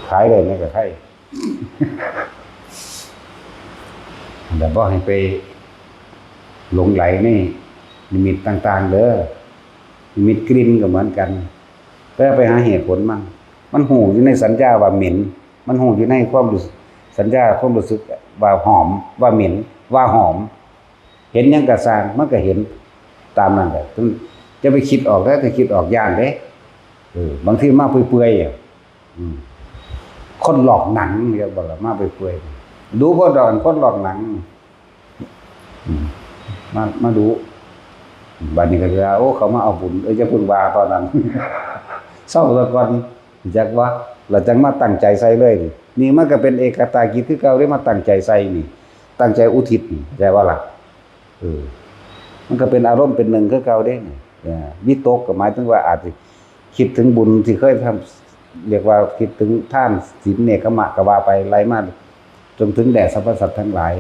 [SPEAKER 1] ขายเลยนี่ก็ใครแต่บ่ให้ไปหลงไหลนี่นิมิตต่างๆเด้อนิมิตกลิ่นก็เหมือนกันแต่ไปหาเหตุผลมันหูอยู่ในสัญญาว่าเหม็นมันหูอยู่ในความรู้สัญญาความรู้สึกว่าหอมว่าเหม็นว่าหอมเห็นยังกระสร้างมันก็เห็นตามนั้นแหละจะไปคิดออกแล้วจะคิดออกย่านเด้บางทีมาเปื่อยๆคนหลอกหนังเรียกว่ามาเปื่อยๆดูบ่ดอนคนหลอกหนังมาดูบัดนี้ก็จะโอ้เขามาเอาบุญจะพึ่งว่าตอนนั้นเศร้าตะก่อนจักว่าเราจังมาตั้งใจใส่เลยนี่มันก็เป็นเอกตากิจคือเก่าได้มาตั้งใจใส่นี่ตั้งใจอุทิศนี่ใช่ว่าล่ะมันก็เป็นอารมณ์เป็นหนึ่งคือเก่าเด้วิตกก็หมายถึงว่าอาจจะคิดถึงบุญที่เคยทำเรียกว่าคิดถึงท่านศีลเนกขมะก็ว่าไปไล่มาจนถึงแด่สรรพสัตว์ทั้งหลาย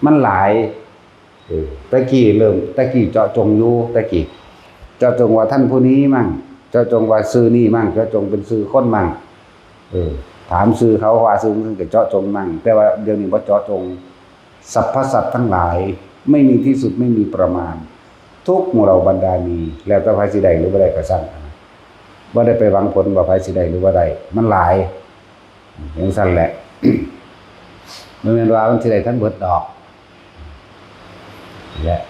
[SPEAKER 1] มันหลายตะกี้เจาะจงอยู่ตะกี้เจาะจงว่าท่านผู้นี้มั่งเจาะจงว่าซื้อนี่มั่งเจาะจงเป็นซื้อคนมั่งถามซื้อเขาว่าซื้อมันก็เจาะจงมั่งแต่ว่าเดี๋ยวนี้บ่เจาะจงสรรพสัตว์ทั้งหลายไม่มีที่สุดไม่มีประมาณทุกหมู่เราบรรดามีแล้วแต่ไผสิได้หรือบ่ได้ก็ซั่นบ่ได้ไปหวังผลว่าไผสิได้หรือบ่ได้มันหลายอย่างซั่นแหละ บ่แม่นว่ามันสิได้ทั้งเบิดดอกและ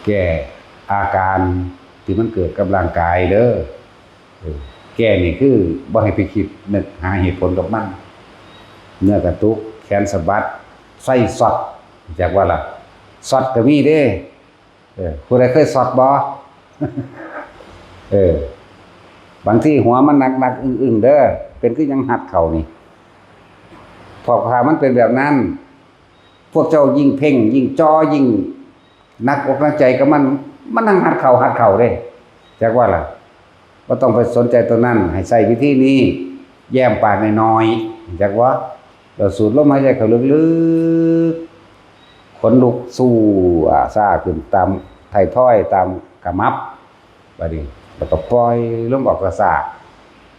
[SPEAKER 1] แก้อาการที่มันเกิดกับร่างกายเด้อแก้นี่คือบ่ให้ไปคิดนึกหาเหตุผลกับมันเนื้อกระตุกแขนสะบัดไส้สอดจากว่าล่ะสอดก็มีเด้ผู้ใดเคยสอดบ่บางที่หัวมันหนักๆอึ้งๆเด้อเป็นคือยังหัดเข่านี่พอพามันเป็นแบบนั้นพวกเจ้ายิ่งเพ่งยิ่งจ้อยิ่งนักอกนักใจกับมันนั่งหัดเข่าเด้จากว่าล่ะบ่ต้องไปสนใจตัวนั้นให้ใส่วิธีนี้แย้มปากน้อยๆจากว่าเราสูดลมหายใจเข้าลึกๆขนลุกสู้ซ่าขึ้นตามไททอยตามกระมับบัดนี้แล้วก็ปล่อยลมออกกระซ่า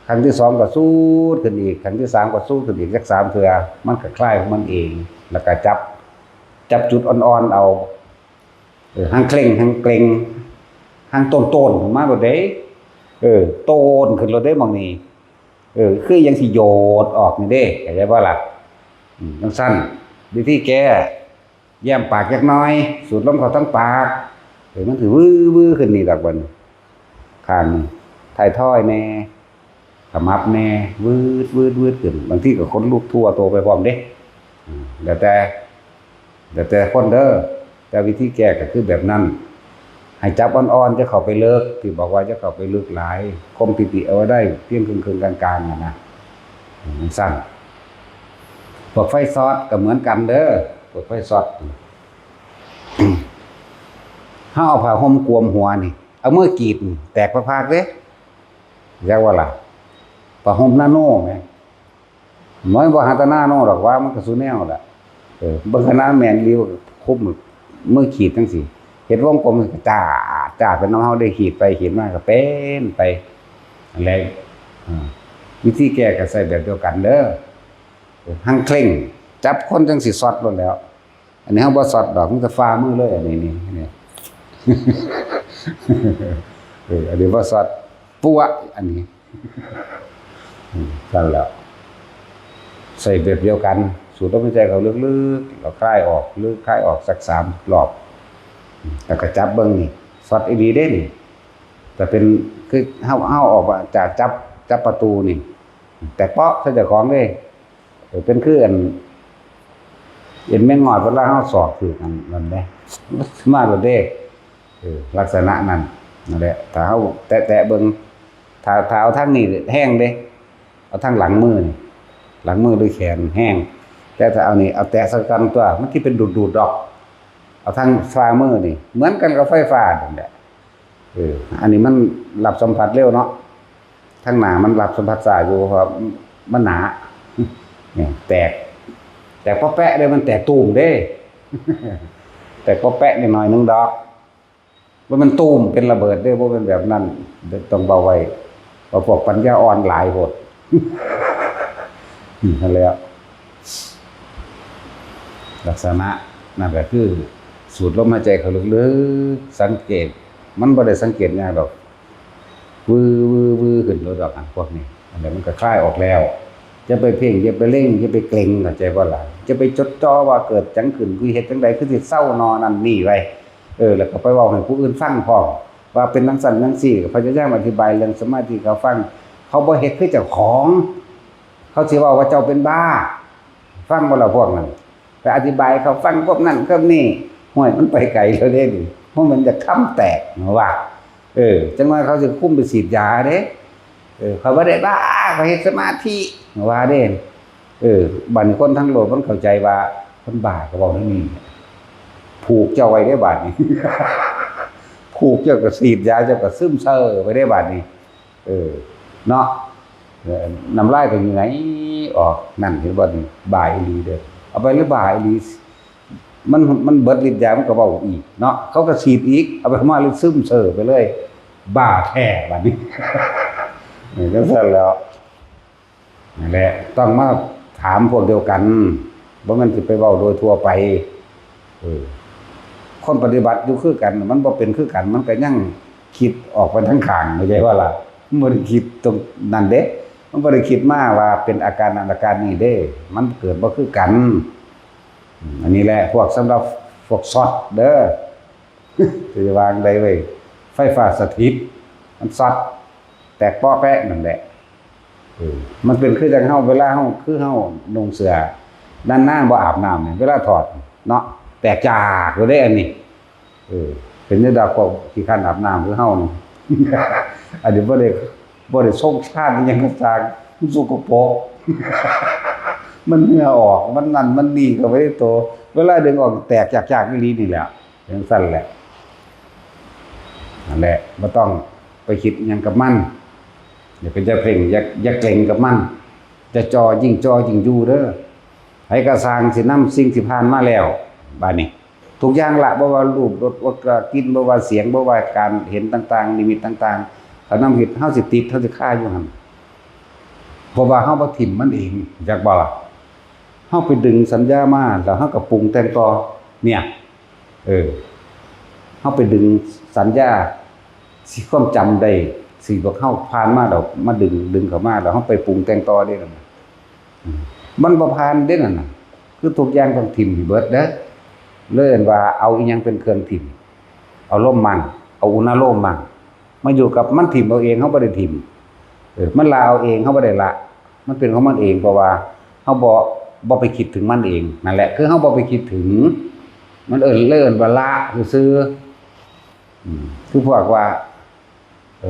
[SPEAKER 1] ครั้งที่2ก็สูดขึ้นอีกครั้งที่3ก็สูดขึ้นอีกสัก3เทื่อมันก็คลายของมันเองแล้วก็จับจุดอ่อนๆเอาหางเคร่งหางเกร็งหางต้นมาบ่ได้โตนขึ้นรถได้บางนี้คือยังสิโยดออกนี่เด้เข้าใจบ่ล่ะจังซั่นวิธีแก้แย้มปากจักหน่อยสูดลมเข้าทั้งปากมันสิวื้อขึ้นนี่ดอกบัดข้างไททอยแน่ขมับแน่วืดขึ้นบางทีก็คนลุกทั่วโตไปพร้อมเด้แต่คนเด้อแต่วิธีแก้ก็คือแบบนั้นให้จับอ่อนๆจะเข้าไปเลิกที่บอกว่าจะเข้าไปลึกหลายคมปิติเอาไว้ได้เพียงครึ่งๆกลางๆนะสั้นพวกไฟซอสก็เหมือนกันเด้อพวกไฟซอสเฮาเอาผ้าห่มกวมหัวนี่เอามือกรีดแตกพากๆเด้เรียกว่าล่ะผ้าห่มนาโน่แม่น้อยบ่หาตานาโน่ดอกว่ามันก็สุแนวล่ะบางคณะแม่นริ้วคุบมือขีดจังซี่เห็นวงกลมจ้าเป็นน้องเฮาได้ขีดไปขีดมาก็เป็นไปอะไรวิธีแก้ก็ใส่แบบเดียวกันเด้อหังเคร่งจับคนจังสิสอดลงแล้วอันนี้เฮาบ่สอดดอกมันจะฟ้ามือเลยอันนี้อันนี้บ่สอดปัวอันนี้นั่นแหละใส่แบบเดียวกันสูดลมหายใจเข้าลึกๆแล้วคลายออกลึกคลายออกสัก3รอบแล้วก็จับเบิ่งนี่สอดอีหลีเด้นี่แต่เป็นคือเฮาออกจากจับประตูนี่แต่เปาะซะเจ้าของเด้เป็นคืออันเห็นแม่งอดเวลาเฮาสอบคือกันนั่นแหละมาบ่ได้ลักษณะนั้นนั่นแหละถ้าเฮาแตะเบิ่งถ้าเอาทางนี้แห้งเด้เอาทางหลังมือนี่หลังมือด้วยแขนแห้งแต่ถ้าเอานี่เอาแตะสักกันตัวมันที่เป็นดูดดอกเอาทางฝ่ามือนี่เหมือนกันกับไฟฟ้านั่นแหละอันนี้มันรับสัมผัสเร็วเนาะทางหน้ามันรับสัมผัสช้าอยู่เพราะมันหนาเนี่ยแตกพอแปะเลยมันแตกตูมเด้ แต่ก็แปะนิดหน่อยนึงดอกว่ามันตูมเป็นระเบิดได้บ่เป็นแบบนั้นต้องเบาไว้เพราะพวกปัญญาอ่อนหลายโพดนั่นแหละลักษณะนั่นก็คือสูดลมหายใจเข้าลึกๆสังเกตมันบ่ได้สังเกตยากดอกวือขึ้นรถดอกอันพวกนี้อันนี้มันก็คลายออกแล้วจะไปเพ่งจะไปเร่งจะไปเกร็งเข้าใจบ่ล่ะจะไปจดจ่อว่าเกิดจังขึ้นคือเฮ็ดจังใดคือสิเศร้านอนั่นนี่ไว้แล้วก็ไปเว้าให้ผู้อื่นฟังพร้อมว่าเป็นจังซั่นจังซี่ก็พยายามอธิบายเรื่องสมาธิเขาฟังเขาบ่เฮ็ดคือเจ้าของเขาสิเว้าว่าเจ้าเป็นบ้าฟังบ่ล่ะพวกนั้นไปอธิบายเขาฟังพวกนั้นพวกนี้ห้วยมันไปไกลแล้วเด้นี่เพราะมันจะค้ำแตกว่าจังว่าเขาสิคุมไปฉีดยาเด้เขาบ่ได้บ้าเขาเฮ็ดสมาธิว่าเด้บัดนี้คนทั้งโลกมันเข้าใจว่าคนบ้าก็เว้าอย่างนี้ผูกเจ้าไว้ได้บาดนี้ ผูกเจ้าก็ฉีดยาเจ้าก็ซึมเซอไว้ได้บาดนี้เนาะน้ำลายก็อยู่ไหนออกนั่นเห็นบ่นี่บ่ายอีหลีเด้อเอาไปหรือบ่ายอีหลีมันเบิดฤทธิ์ยามันก็เว้าอีกเนาะเขาก็ฉีดอีกเอาไปมาเลยซึมเซอไปเลยบ้าแท้บาดนี้ นี่จังซั่นแล้วนั่นแหละต้องมาถามพวกเดียวกันบ่แม่นสิไปเว้าโดยทั่วไปคนปฏิบัติอยู่คือกันมันบ่เป็นคือกันมันก็ยังคิดออกไปทั้งข้างเข้าใจว่าล่ะมันบ่ได้คิดตรงนั้นเด้มันบ่ได้คิดมาว่าเป็นอาการนั้นอาการนี้เด้มันเกิดบ่คือกันอันนี้แหละพวกสำหรับพวกช็อตเด้อสิวางได้เว้ยไฟฟ้าสถิตมันช็อตแตกป้อแปะนั่นแหละมันเป็นคือจังเฮาเวลาเฮาคือเฮานุ่งเสื้อด้านหน้าบ่อาบน้ำเนี่ยเวลาถอดเนาะแตกจากอยู่ได้อันนี้เป็นจังได๋ก็ขี้คันอาบน้ำคือเฮานี่ อันนี้บ่ได้ส่งชาติอิหยังต่างมันสกปรก มันเหงื่อออกมันนั่นมันนี่ก็บ่ได้โตเวลาดึงออกแตกจากอีหลีนี่แหละจังซั่นแหละนั่นแหละบ่ต้องไปคิดอิหยังกับมันอย่าไปจะเพ่งอย่าเกร็งกับมันจะจ่อยิ่งอยู่เด้อให้กระสร้างสินำสิ่งที่ผ่านมาแล้วบัดนี้ทุกอย่างละบ่ว่ารูปรสว่ากลิ่นบ่ว่าเสียงบ่ว่าการเห็นต่างๆนิมิตต่างๆถ้านำเฮ็ดเฮาสิติดเฮาสิคาอยู่หั่นเพราะว่าเฮาบ่ทิ่มมันเองจักบ่ล่ะเฮาไปดึงสัญญามาแล้วเฮาก็ปรุงแต่งต่อเนี่ยเฮาไปดึงสัญญาสิความจำได้สิบ่เข้าผ่านมาแล้วมาดึงเข้ามาแล้วเฮาไปปรุงแต่งต่อได้นั่นมันบ่ผ่านเด้นั่นน่ะคือทุกอย่างต้องทิ่มให้เบิดเด้อเลยว่าเอาอีหยังเป็นเครื่องทิ่มเอาลมมันเอาอุณหโลมมันมาอยู่กับมันทิ่มเอาเองเฮาบ่ได้ทิ่มมันละเอาเองเฮาบ่ได้ละมันเป็นของมันเองเพราะว่าเฮาบ่ไปคิดถึงมันเองนั่นแหละคือเฮาบ่ไปคิดถึงมันเอิ้นว่าละซื่อคือพวกว่า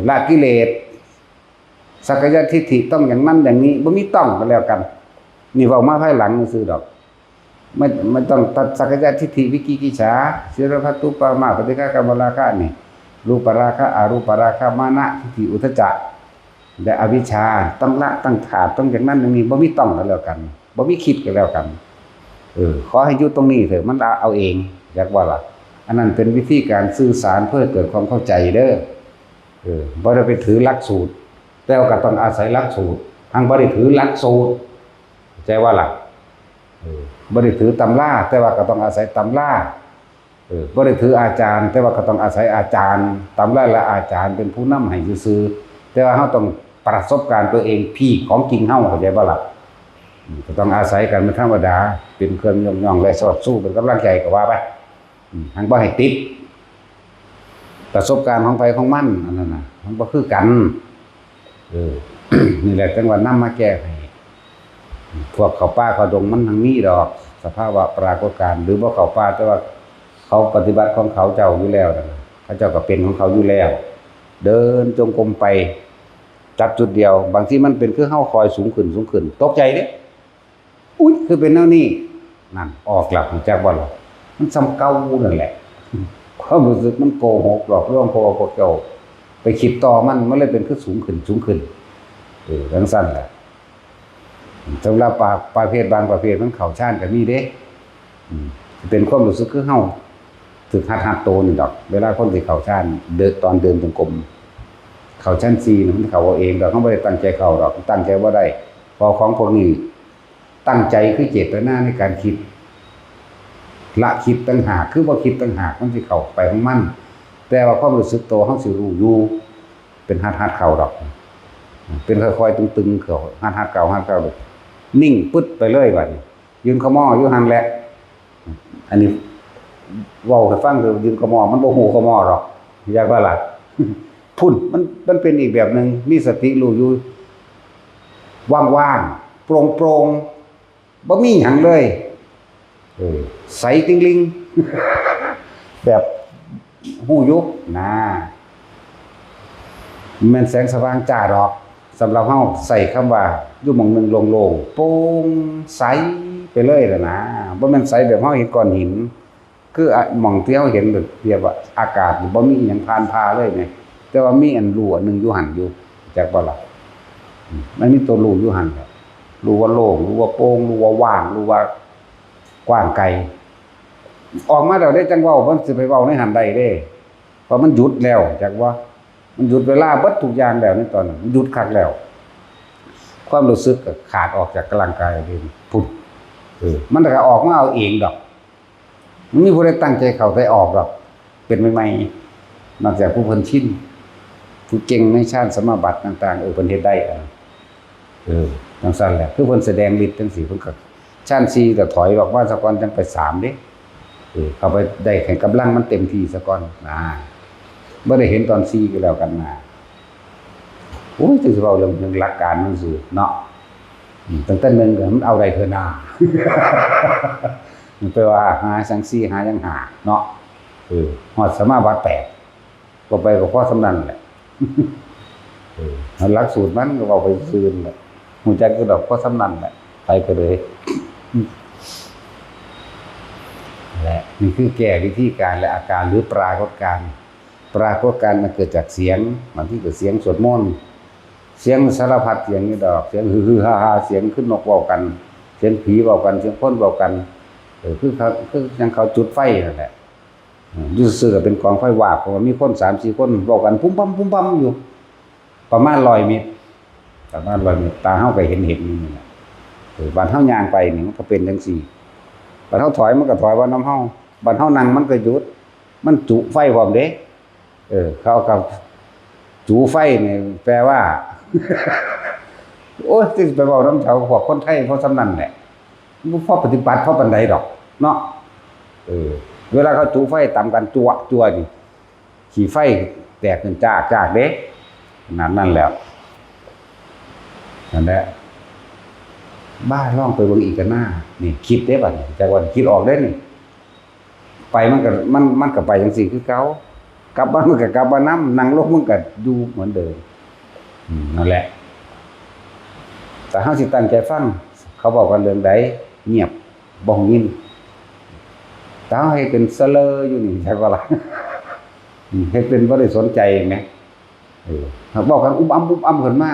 [SPEAKER 1] ละกิเลสสักกายทิฏฐิต้องอย่างนั้นอย่างนี้บ่มีต้องก็แล้วกันนี่เว้ามาภายหลังซื่อดอกไม่ต้องตัดสักกายทิฏฐิวิกิกิจฉาศิรพัตตุปามาปฏิฆากรรมราคะนี่รูปราคะอรูปราคะมานะทิฏฐิอุทธัจจะและอวิชชาต้องละต้องขาดต้องอย่างนั้นอย่างนี้บ่มีต้องก็แล้วกันบ่มีคิดก็แล้วกันขอให้อยู่ตรงนี้เถอะมันเอาเองอยากว่าล่ะอันนั้นเป็นวิธีการสื่อสารเพื่อเกิดความเข้าใจเด้อบ่ได้ไปถือหลักสูตรแต่ก็ต้องอาศัยหลักสูตรทางบ่ได้ถือหลักสูตรใจว่าล่ะบ่ได้ถือตำราแต่ว่าก็ต้องอาศัยตำราบ่ได้ถืออาจารย์แต่ว่าก็ต้องอาศัยอาจารย์ตำราและอาจารย์เป็นผู้นำให้ซื่อๆแต่ว่าเฮาต้องประสบการณ์ตัวเองพี่ของจริงเฮาเข้าใจบ่ล่ะก็ต้องอาศัยกันเป็นธรรมดาเป็นเครื่องย่องๆและสอดสู้เป็นกำลังใจก็ว่าไปทางบ่ให้ติดประสบการณ์ของไผของมันอันนั้นน่ะมันบ่คือกันนี่แหละจังว่านำมาแก้ให้พวกเขาป่าเขาดงมันทั้งมีดอกสภาวะปรากฏการณ์หรือบ่เขาป่าแต่ว่าเขาปฏิบัติของเขาเจ้าอยู่แล้วนั่นเขาเจ้าก็เป็นของเขาอยู่แล้วเดินจงกรมไปจับจุดเดียวบางทีมันเป็นคือเฮาคอยสูงขึ้นตกใจเด้อุ๊ยคือเป็นแนวนี้นั่นออกหลับจักบ่ล่ะมันซ้ำเก่านั่นแหละความรู้สึกมันโกหกหลอกลวงพอเก่าไปคิดต่อมันเลยเป็นคือสูงขึ้นจังซั่นแหละสำหรับประเภทบางประเภทมันเข้าฌานก็มีเด้เป็นความรู้สึกคือเฮา ถึกหัดโตนี่ดอกเวลาคนสิเข้าฌานเดินตอนเดินจงกรมเข้าชั้น4นี่มันเข้าเอาเองดอกเขาบ่ได้ตั้งใจเข้าดอกตั้งใจบ่ได้พอของพวกนี้ตั้งใจคือเจตนาในการคิดละคิดต่างหากคือบ่คิดต่างหากมันสิเข้าไปของมันแต่ว่าความรู้สึกโตเฮาสิรู้อยู่เป็นหัดเข้าดอกเป็นค่อยๆตึงๆเข้าหัดเก่านิ่งปึ๊ดไปเลยบัดนี้ยืนขม้ออยู่หั่นแหละอันนี้เว้าให้ฟังคือยืนขม้อมันบ่ฮู้ขม้อหรอกอยากว่าล่ะพุ่นมันเป็นอีกแบบนึงมีสติรู้อยู่ว่างๆโปร่งๆบ่มีหยังเลยใสติงลิงแบบฮู้ยุบนะแม่นแสงสว่างจ้าดอกสำหรับเฮาใส่คำว่าอยู่หม่องนึงโล่งๆโปร่งใสไปเลยล่ะนะบ่แม่นใสแบบเฮาเห็นก้อนหินคือหม่องที่เฮาเห็นแบบเรียกว่าอากาศบ่มีหยังผ่านพาเลยแหมแต่ว่ามีอันรู้อันนึงอยู่หั่นอยู่จักบ่ล่ะมันมีตัวรู้อยู่หั่นครับรู้ว่าโล่งรู้ว่าโปร่งรู้ว่าว่างรู้ว่ากว้างไกลออกมาแล้วได้จังเว้ามันสิไปเว้าในหั่นได้เด้เพราะมันหยุดแล้วจักว่ามันหยุดเวลาเบิดทุกอย่างแล้วในตอนนั้นมันหยุดคักแล้วความรู้สึกก็ขาดออกจากร่างกายเลยพุ่นมันก็ออกมาเอาเองดอกมันมีผู้ใดตั้งใจเข้าได้ออกดอกเป็นใหม่ๆนอกจากผู้เพิ่นชินผู้เก่งในฌานสมาบัติต่างๆเพิ่นเฮ็ดได้จังซั่นแหละคือเพิ่นแสดงฤทธิ์จังซี่เพิ่นก็ฌาน4ก็ถอยออกมาซะก่อนจังไป3เด้เข้าไปได้แข่งกำลังมันเต็มที่ซะก่อนบ่ได้เห็นตอน4ก็แล้วกันนะโอ้ยสิเว้าเรื่องหลักการมันซื่อเนาะตั้งแต่1ก็มันเอาได้เทื่อหน้ามันไปว่าหาจัง4หาจังหาเนาะฮอดสมาบัติ8ก็ไปก็พอสำนั้นแหละหลักสูตรมันก็เว้าไปซื่อนั่นแหละฮู้จักคือดอกพอสำนั้นแหละไปก็เลยและนี่คือแก้วิธีการและอาการหรือปรากฏการณ์มันเกิดจากเสียงบางทีก็เสียงสวดมนต์เสียงสารพัดเสียงนี่ดอกเสียงฮือๆฮ่าๆเสียงขึ้นนกเว้ากันเสียงผีเว้ากันเสียงคนเว้ากันคือจังเขาจุดไฟนั่นแหละอยู่ซื่อๆก็เป็นกองไฟวาบเพราะว่ามีคน 3-4 คนเว้ากันปุ้มปั๊มอยู่ประมาณ100 เมตรตาเฮาก็เห็นนี่แหละบ้านเฮาย่างไปนี่มันก็เป็นจังซี่บ้านเฮาถอยมันก็ถอยว่าน้ำเฮาบ้านเฮานั่งมันก็หยุดมันจุไฟพร้อมเด้เขากับจุไฟนี่แปลว่าโอ้ยสิไปเว้านำเขาพวกคนไทยเพราะสำนั้นแหละบ่พอปฏิบัติเพราะปานใดดอกเนาะเวลาเขาจุไฟตามกันจั่วนี่ขี้ไฟแตกขึ้นจากเด้นั่นแหละนั่นแหละบ้าล่องไปเบิ่งอีกกันหน้านี่คิดได้บัดนี้จากวันคิดออกได้นี่ไปมันก็ไปจังซี่คือเก่ากลับบ้านมันก็กลับบ้านนั่งลงมันก็อยู่เหมือนเดิมนั่นแหละแต่เฮาสิตั้งใจฟังเขาบอกว่าเรื่องใดเงียบบ่ยินแต่เฮาให้เป็นเสลออยู่นี่จักว่าล่ะให้เป็นบ่ได้สนใจแหมเฮาบอกกันอุ้มอ้ำขึ้นมา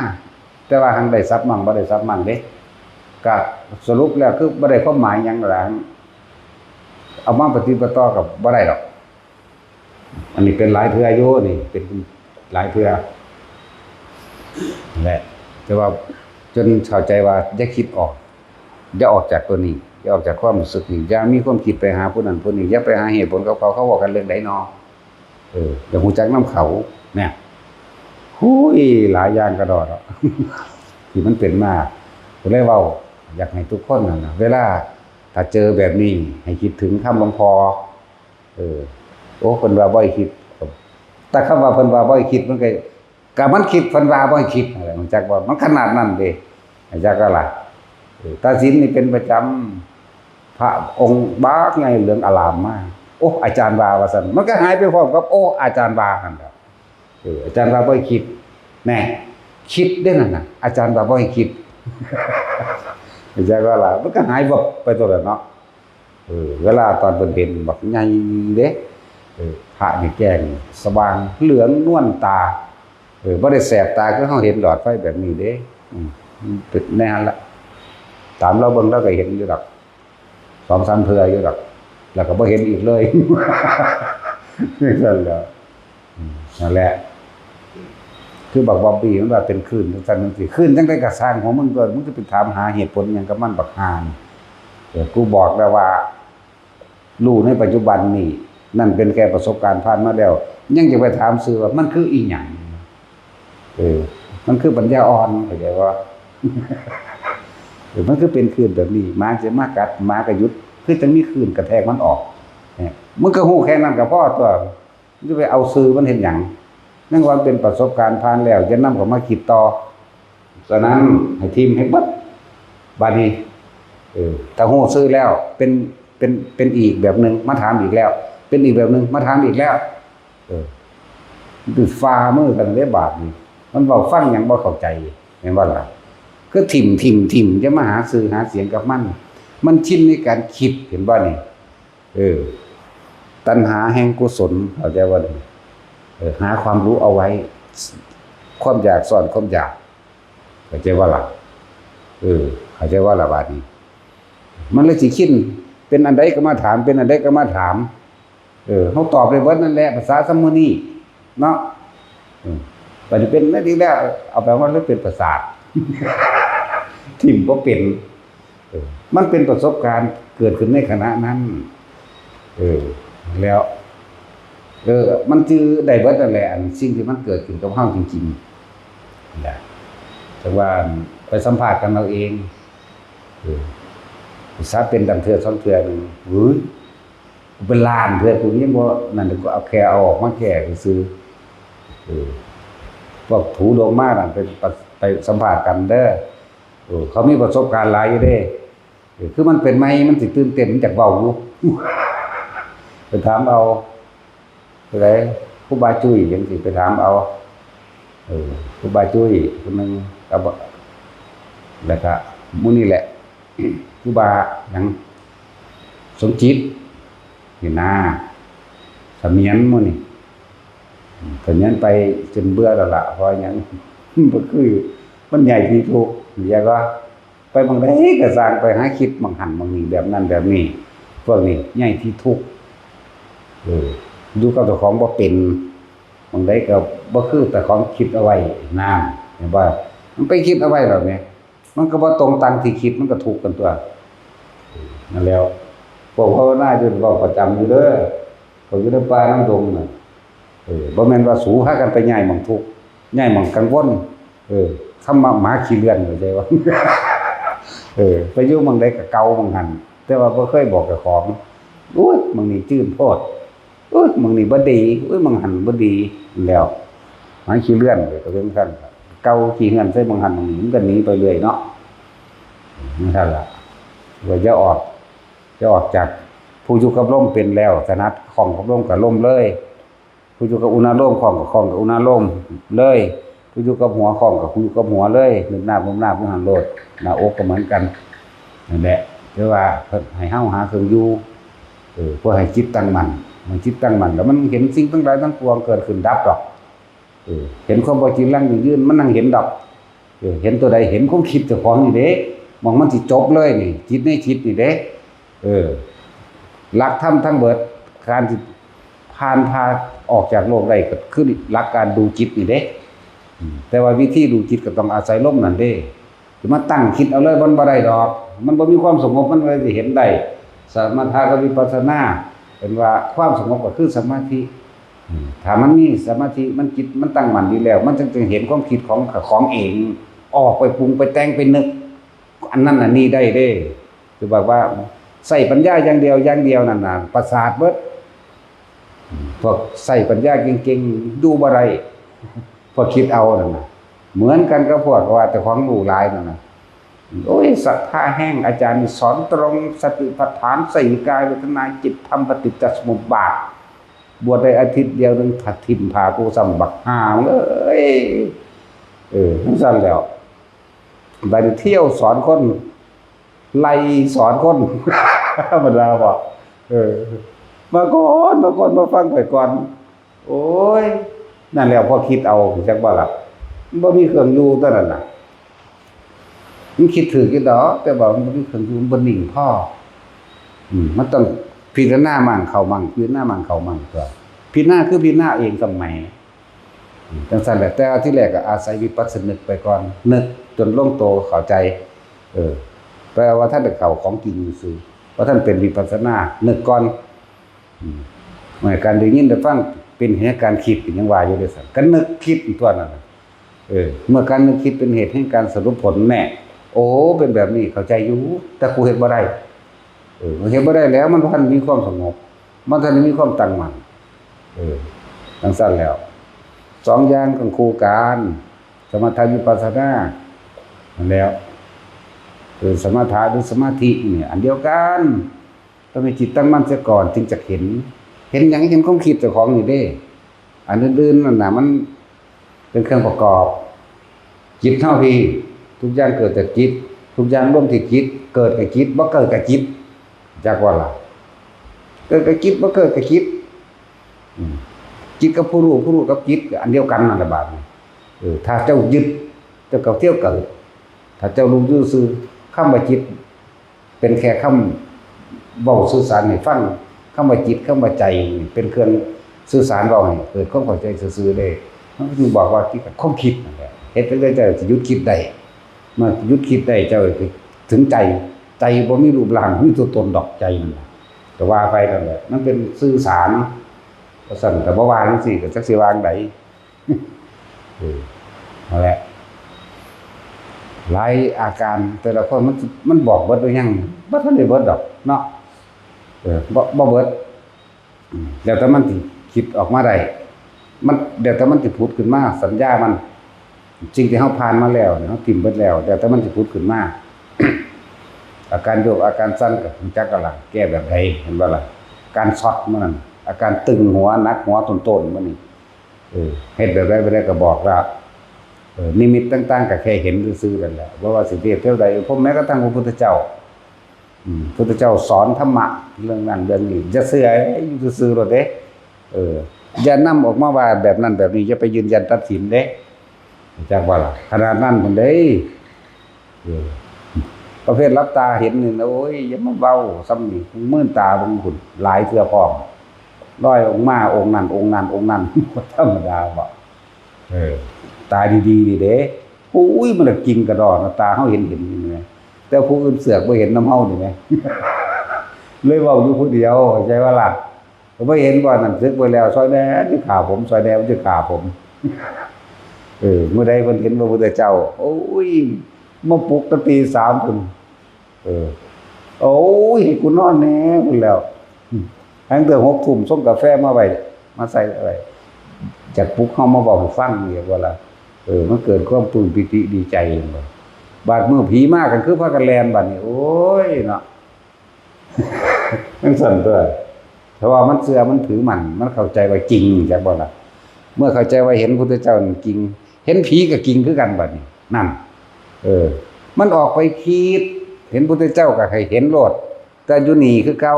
[SPEAKER 1] แต่ว่าหังได้ทรัพย์มั่งบ่ได้ทรัพย์มั่งเด้ก็สรุปแล้วคือบ่ได้ความหมายหยังล่ะเอามาปฏิบัติต่อกับบ่ได้ดอกอันนี้เป็นหลายเทื่ออยู่นี่เป็นหลายเทื่อแหละแต่ว่าจนเข้าใจว่าอย่าคิดออกอย่าออกจากตัวนี้อย่าออกจากความรู้สึกนี้อย่ามีความคิดไปหาผู้นั้นผู้นี้อย่าไปหาเหตุผลเขาบอกกันเรื่องใดเนาะอย่าฮู้จักนำเขาเนี่ยหูยหลายอย่างกระดอดที่มันเป็นมาก็เลยเว้าอยากให้ทุกคนนั่นน่ะเวลาถ้าเจอแบบนี้ให้คิดถึงคำหลวงพ่อโอ้เพิ่นว่าบ่ให้คิดแต่คำว่าเพิ่นว่าบ่ให้คิดมันก็มันคิดเพิ่นว่าบ่ให้คิดอะไรมันจักว่ามันขนาดนั้นเด้จักก็ล่ะตาศีลนี่เป็นประจำพระองค์บากไงเหลืองอลามมากโอ้อาจารย์ว่าซั่นมันก็หายไปพร้อมกับโอ้อาจารย์ว่าหั่นแหละอาจารย์ว่าบ่ให้คิดแน่คิดได้นั่นน่ะอาจารย์ว่าบ่ให้คิดจักว่าล่ะมันก็หายวับไปตัวแบบเนาะเวลาตอนเพิ่นเป็นบักใหญ่เด้พระนี่แจ้งสว่างเหลืองนวลตาบ่ได้แสบตาคือเฮาเห็นหลอดไฟแบบนี้เด้เป็นแน่หั่นล่ะตามเราเบิ่งเราก็เห็นอยู่ดอก 2-3 เทื่ออยู่ดอก แล้วก็บ่เห็นอีกเลยนั่นแหละนั่นแหละคือบักบอบบี้มันว่าเป็นคลื่นจังซั่นจังซี่คลื่นจังได๋ก็สร้างของมึงก็มึงจะไปถามหาเหตุผลหยังกับมันบักห่านกูบอกแล้วว่ารู้ในปัจจุบันนี่นั่นเป็นแค่ประสบการณ์ผ่านมาแล้วยังจะไปถามซื่อว่ามันคืออีหยังมันคือปัญญาอ่อนเข้าใจว่ามันคือเป็นคลื่นแบบนี้หมาสิมากัดหมาก็หยุดคือจังมีคลื่นกระแทกมันออกมึงก็ฮู้แค่นั้นก็พอตัวมึงจะไปเอาซื่อมันเฮ็ดหยังนั่นว่าเป็นประสบการณ์ผ่านแล้วจะนำเข้ามาคิดต่อฉะนั้นให้ทีมให้เบิดบัดนี้ถ้าฮู้ซื่อแล้วเป็นอีกแบบนึงมาถามอีกแล้วเป็นอีกแบบนึงมาถามอีกแล้วคือฟ้ามือกันเด้บาดนี่มันเว้าฟังหยังบ่เข้าใจแม่นบ่ล่ะคือถิ่มจะมาหาสื่อหาเสียงกับมันชินในการคิดเห็นบ่นี่ตัณหาแห่งกุศลเข้าใจว่าหาความรู้เอาไว้ความอยากซ่อนความอยากเข้าใจว่าล่ะเข้าใจว่าล่ะบาดนี้มันเลยสิคิดเป็นอันใดก็มาถามเป็นอันใดก็มาถามเฮาตอบได้เบิดนั่นแหละภาษาสมมุนีเนาะบัดนี้เป็นนั่นดีแล้วเอาไปว่าเป็นประสาททิ่มบ่เป็นมันเป็นประสบการณ์เกิดขึ้นในขณะนั้นแล้วมันจือได้เบิดนั่นแหละอันสิ่งที่มันเกิดขึ้นกับเฮาจริงๆนั่นแหละแต่ว่าไปสัมภาษณ์กันเอาเองซะเป็นดังเทื่อซ้อนเทื่อนึงเป็นล้านเทื่อกูยังบ่นั่นก็เอาแค่เอาออกมาแค่ซื่อพวกถูดวงมานั่นไปสัมภาษณ์กันเด้อเขามีประสบการณ์หลายอยู่เด้คือมันเป็นไหมมันสิตื่นเต้นมันจักเว้าอยู่ไปถามเอาอะไรครูบาจุ้ยจังสิไปถามเอาครูบาจุ้ยคนนึงก็แล้วก็มื้อนี้แหละครูบาหยังสมจิตนี่นะเสมียนมื้อนี้เสมียนไปจนเบื่อแล้วล่ะเพราะหยังบ่คือมันใหญ่ที่ทุกเรียกว่าไปบางใดก็สร้างไปหาคิดบางหันบางนี้แบบนั้นแบบนี้พวกนี้ใหญ่ที่ทุกอยู่กับเจ้าของบ่เป็นบางใดก็บ่คือแต่ของคิดเอาไว้นานเห็นบ่มันไปคิดเอาไว้แบบนี้มันก็บ่ตรงตามที่คิดมันก็ถูกกันตัวนั่นแล้วพวกภาวนาอยู่ก็ประจำอยู่เด้อเขาอยู่ในป่าน้ำดงน่ะบ่แม่นว่าสูหากันไปย้ายหม่องทุกข์ย้ายหม่องกังวลคำว่าหมาขี้เลื่อนเข้าใจว่าไปอยู่หม่องใดก็เก่าหม่องหันแต่ว่าบ่เคยบอกเจ้าของโอ๊ยหม่องนี้จื้นโพดโอ๊ยหม่องนี้บ่ดีโอ๊ยหม่องหันบ่ดีแล้วหมาขี้เลื่อนก็เป็นซั่นเก่าขี้เลื่อนใส่หม่องหันหม่องนี้มันก็หนีไปเรื่อยเนาะนั่นซั่นล่ะว่าจะออกจากผู้อยู่กับลมเป็นแล้วถนัดของกับลมก็ลมเลยผู้อยู่กับอุณาโลมของกับอุณาโลมเลยผู้อยู่กับหัวของกับผู้อยู่กับหัวเลยนึกหน้าบ่หน้าผู้หันโลดหน้าอกก็เหมือนกันนั่นแหละคือว่าเพิ่นให้เฮาหาเครื่องอยู่เพื่อให้จิตตั้งมั่นมันจิตตั้งมั่นแล้วมันเห็นสิ่งทั้งหลายทั้งปวงเกิดขึ้นดับดอกเห็นความบ่จริงลั่งยืนมันนั่งเห็นดอกเห็นตัวใดเห็นความคิดเจ้าของนี่เด้มองมันสิจบเลยนี่จิตในจิตนี่เด้หลักธรรมทั้งเบิดการที่พาออกจากโลกได้ก็คือหลักการดูจิตนี่เด้แต่ว่าวิธีดูจิตก็ต้องอาศัยลมนั่นเด้สิมาตั้งคิดเอาเลยมันบ่ได้ดอกมันบ่มีความสงบมันเลยสิเห็นได้สมถะกับวิปัสสนาเป็นว่าความสงบก็คือสมาธิถ้ามันมีสมาธิมันจิตมันตั้งมั่นดีแล้วมันจึงจะเห็นความคิดของเองออกไปปรุงไปแต่งไปนึกอันนั้นอันนี้ได้เด้คือแบบว่าใส่ปัญญาอย่างเดียวนั่นน่ะประสาทเบิดพวกใส่ปัญญาเก่งๆดูบ่ได้พวกคิดเอานั่นน่ะเหมือนกันกับพวกว่าแต่ของรู้หลายนั่นน่ะโอ้ยศรัทธาแห้งอาจารย์สอนตรงสติปัฏฐานสี่กายเวทนาจิตธรรมปฏิจจสมุปบาทบวชได้อาทิตย์เดียวนึงถัดทิ่มพากูซ้ำบักห่าเอ้ยนั่นซั่นแล้วไปเที่ยวสอนคนไล่สอนคนธรรมดาบ่มาก่อนมาฟังไปก่อนโอ้ยนั่นแล้วพอคิดเอาจักบ่ล่ะบ่มีเครื่องอยู่เท่านั้นน่ะมันคิดถือกี่ดอกแต่ว่ามันบ่มีเครื่องอยู่มันบ่นิ่งพอมันต้อง พิจารณามั่งเข้ามั่งพิจารณามั่งเข้ามั่งตัวพิจารณาคือพิจารณาเองสมัยจังซั่นแหละแต่ที่แรกก็อาศัยวิปัสสนึกไปก่อนนึกจนลงโตเข้าใจแปลว่าท่านได้เข้าของจริงซื่อว่าท่านเป็นวิปัสสนานึกก่อนหมายการได้ยินได้ฟังเป็นเหตุการคิดยังว่าอยู่ด้วยซั่นก็นึกคิดตัวนั้นเมื่อการนึกคิดเป็นเหตุให้การสรุปผลแน่โอ้เป็นแบบนี้เข้าใจอยู่แต่กูเฮ็ดบ่ได้เฮ็ดบ่ได้แล้วมันบ่ทันมีความสงบมันทันมีความตั้งมั่นจังซั่นแล้วสองอย่างของคู่กันสมถะวิปัสสนานั่นแล้วสมถะหรือสมาธิเนี่ยอันเดียวกันต้องมีจิตตั้งมั่นเสียก่อนจึงจะเห็นหยังเห็นความคิดเจ้าของนี่เด้อันอื่นๆนั่นน่ะมันเป็นเครื่องประกอบจิตเท่าที่ทุกอย่างเกิดจากจิตทุกอย่างร่วมที่จิตเกิดกับจิตบ่เกิดกับจิตจักว่าล่ะเกิดกับจิตบ่เกิดกับจิตจิตกับผู้รู้กับจิตอันเดียวกันนั่นแหละบาดนี้ถ้าเจ้ายึดเจ้าก็เที่ยวเกิดถ้าเจ้ารู้ซื่อคำว่าจิตเป็นแค่คำเว้าสื่อสารให้ฟังคำว่าจิตคำว่าใจเป็นเครื่องสื่อสารเว้าให้เกิดความเข้าใจซื่อๆได้มันก็คือบอกว่าที่กับความคิดนั่นแหละเฮ็ดไปเรื่อยๆจะหยุดคิดได้เมื่อหยุดคิดได้เจ้าถึงใจบ่มีรูปร่างมีตัวตนดอกใจนั่นแหละแต่ว่าไปนั่นแหละมันเป็นสื่อสารก็สั่นแต่บ่ว่าจังซี่ก็จักสิวางไดนั่นแหละหลายอาการแต่ละคนมันบอกเบิดหรือยังบ่ทันได้เบิดดอกเนาะบ่เบิดแล้วแต่มันสิคิดออกมาได้มันเดี๋ยวแต่มันสิผุดขึ้นมาสัญญามันจริงที่เฮาผ่านมาแล้วเฮาทิ่มเบิดแล้วเดี๋ยวแต่มันสิผุดขึ้นมา อาการโยกอาการสั่นก็จักกะล่ะแก้แบบใดเห็นบ่ล่ะการช็อตมันนั่นอาการตึงหัวหนักหัวต้นๆมันนี่เฮ็ดแบบใดบ่ได้ก็บอกว่านิมิตต่างๆก็แค่เห็นซื่อๆนั่นแหละบ่ว่าสิเทพเท่าใดพแม้กระทั่งพระพุทธเจ้าพุทธเจ้าสอนธรรมะเรื่องนั้นเรื่องนี้อย่าเชื่ออยู่ซื่อๆโลดเด้อย่านำออกมาว่าแบบนั้นแบบนี้อย่าไปยืนยันตัดสินเด้จักว่าล่ะขนาดนั้นพุ่นเด้ประเภทรับตาเห็นนี่โอ้ยอย่ามาเว้าซ้ำนี่มื่นตาเบิ่งพุ่นหลายเทื่อพร้อมร้อยองค์มาองค์นั้นองค์นั้นองค์นั้นบ่ธรรมดาบ่ตาดีๆนี่เด้อุ้ยมันละกินกระดอนตาเฮาเห็นนี่แหมแต่ผู้อื่นเสือกบ่เห็นนำเฮานี่แหมเลยเว้าอยู่ผู้เดียวเข้าใจว่าล่ะบ่เห็นว่านั่นซึกไว้แล้วซอยแน่สิฆ่าผมซอยแน่มันสิฆ่าผมเมื่อใดเพิ่นเห็นพระพุทธเจ้าโอ้ยมาปลุกตั้งตี 3พุ่นโอ้ยให้กูนอนแน่พุ่นแล้วตั้งแต่ 6 ทุ่มส่งกาแฟมาไว้มาใส่อะไรจากปลุกเฮามาเว้าให้ฟังเรียกว่าล่ะมันเกิดความปลื้มปิติดีใจบ่บาดมื้อผีมากันคือพากันแล่นบัดนี้โอ้ยเนาะมันสั่นตัวเพราะว่ามันเชื่อมันถือมันเข้าใจว่าจริงจักบ่ล่ะเมื่อเข้าใจว่าเห็นพุทธเจ้าจริงเห็นผีก็จริงคือกันบัดนี้นั่นมันออกไปคิดเห็นพุทธเจ้าก็ให้เห็นโลดแต่อยู่นี่คือเก่า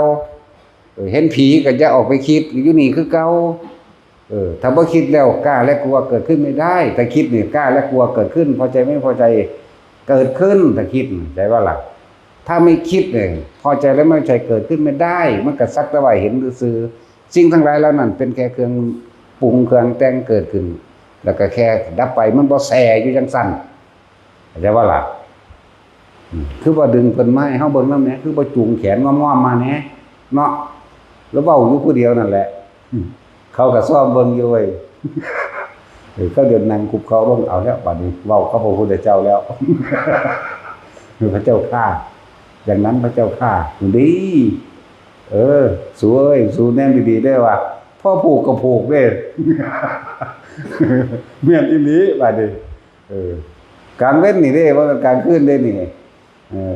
[SPEAKER 1] เห็นผีก็จะออกไปคิดอยู่นี่คือเก่าถ้าบ่คิดแล้วกล้าและกลัวเกิดขึ้นไม่ได้แต่คิดนี่กล้าและกลัวเกิดขึ้นพอใจไม่พอใจเกิดขึ้นแต่คิดใจว่าล่ะถ้าไม่คิดเนี่ยพอใจและไม่พอใจเกิดขึ้นไม่ได้มันก็สักแต่ว่าเห็นซื่อสิ่งทั้งหลายแล้วนั่นเป็นแค่เครื่องปรุงเครื่องแต่งเกิดขึ้นแล้วก็แค่ดับไปมันบ่แสอยู่จังซั่นใจว่าล่ะคือบ่ดึงเพิ่นมาให้เฮาเบิ่งนำแหน่คือบ่จูงแขนงอมๆมาแหน่เนาะแล้วเว้าอยู่ผู้เดียวนั่นแหละเขาก็ซ้อมเบิ่งอยู่เว้ยเขาเดินนั่งคุบเขาเบิ่งเอาแล้วบัดนี้เว้ากับพระพุทธเจ้าแล้วพระเจ้าข้าอย่างนั้นพระเจ้าข้าดีสู้เอ้ยสู้แนมดีๆได้ว่าพ่อผูกก็ผูกเด้แม่นอีหลีบัดนี้กลางเว้นนี่เด้ว่ากลางคืนเด้นี่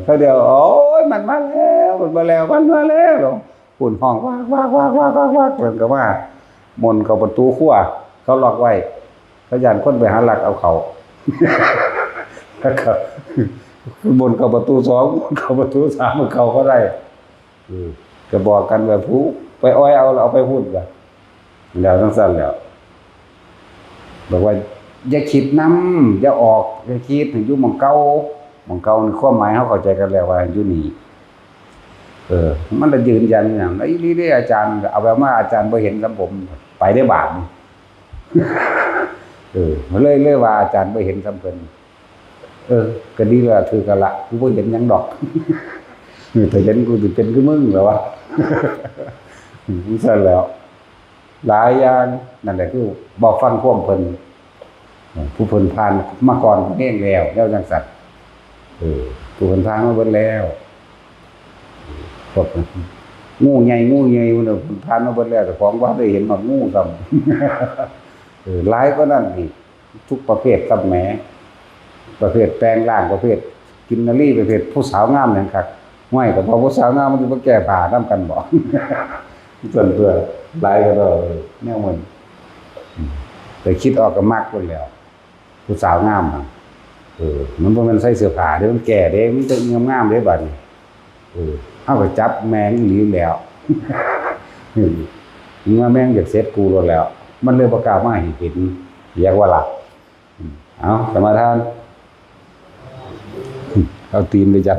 [SPEAKER 1] เขาเดียวโอ้ยมันมาแล้วเปุ่นห้องวากเพิ่นก็ว่ามนต์เข้าประตูครัวเขาล็อกไว้เขาย่านคนไปหาลักเอาเขาแล้วก็บนเข้าประตู2เข้าประตู3เขาก็ได้ก็บอกกันแบบผู้ไปอ้อยเอาไปพูดกันแล้วจังซั่นแล้วบอกว่าอย่าคิดนำอย่าออกอย่าคิดถึงอยู่หม่องเก่านี่ความหมายเฮาเข้าใจกันแล้วว่าอยู่นี่ มันจะยืนยันอย่างไอ้นี่ได้อาจารย์เอาแบบว่าอาจารย์บ่เห็นสำผมไปได้บาทนี่เลยว่าอาจารย์บ่เห็นสำเพิ่นก็ดีละถือกันละกูบ่เห็นหยังดอกแต่เห็นกูสิเป็นคือมึงเหรอวะมันซั่นแล้วหลายอย่างนั่นแหละคือบ่ฟังความเพิ่นผู้เพิ่นผ่านมาก่อนเองแล้วจังซั่นผู้เพิ่นผ่านมาเบิดแล้วพวกงูใหญ่มันผ่านมาเบิดแล้วแต่ของว่าได้เห็นหมดงูซ้ำหลายก็นั่นอีกทุกประเภทซ้ำแหมประเภทแปลงร่างประเภทกินนารีประเภทผู้สาวงามนั่นครับห้วยก็พอผู้สาวงามมันสิบ่แก้ผ้านำกันบ่ส่วนเพื่อหลายก็ดอกแนวมันแต่คิดออกก็มักพุ่นแล้วผู้สาวงามมันบ่แม่นใส่เสื้อผ้าเด้มันแก่เด้มันจะงามๆเด้บัดนี้เอาก็จับแมงอีหลีแล้วมึงว่าแมงอยากเสร็จกูแล้ว มันเลยบ่กล้ามาให้เห็นเรียกว่าหลักเอาสมาทานเอาตีนไปจับ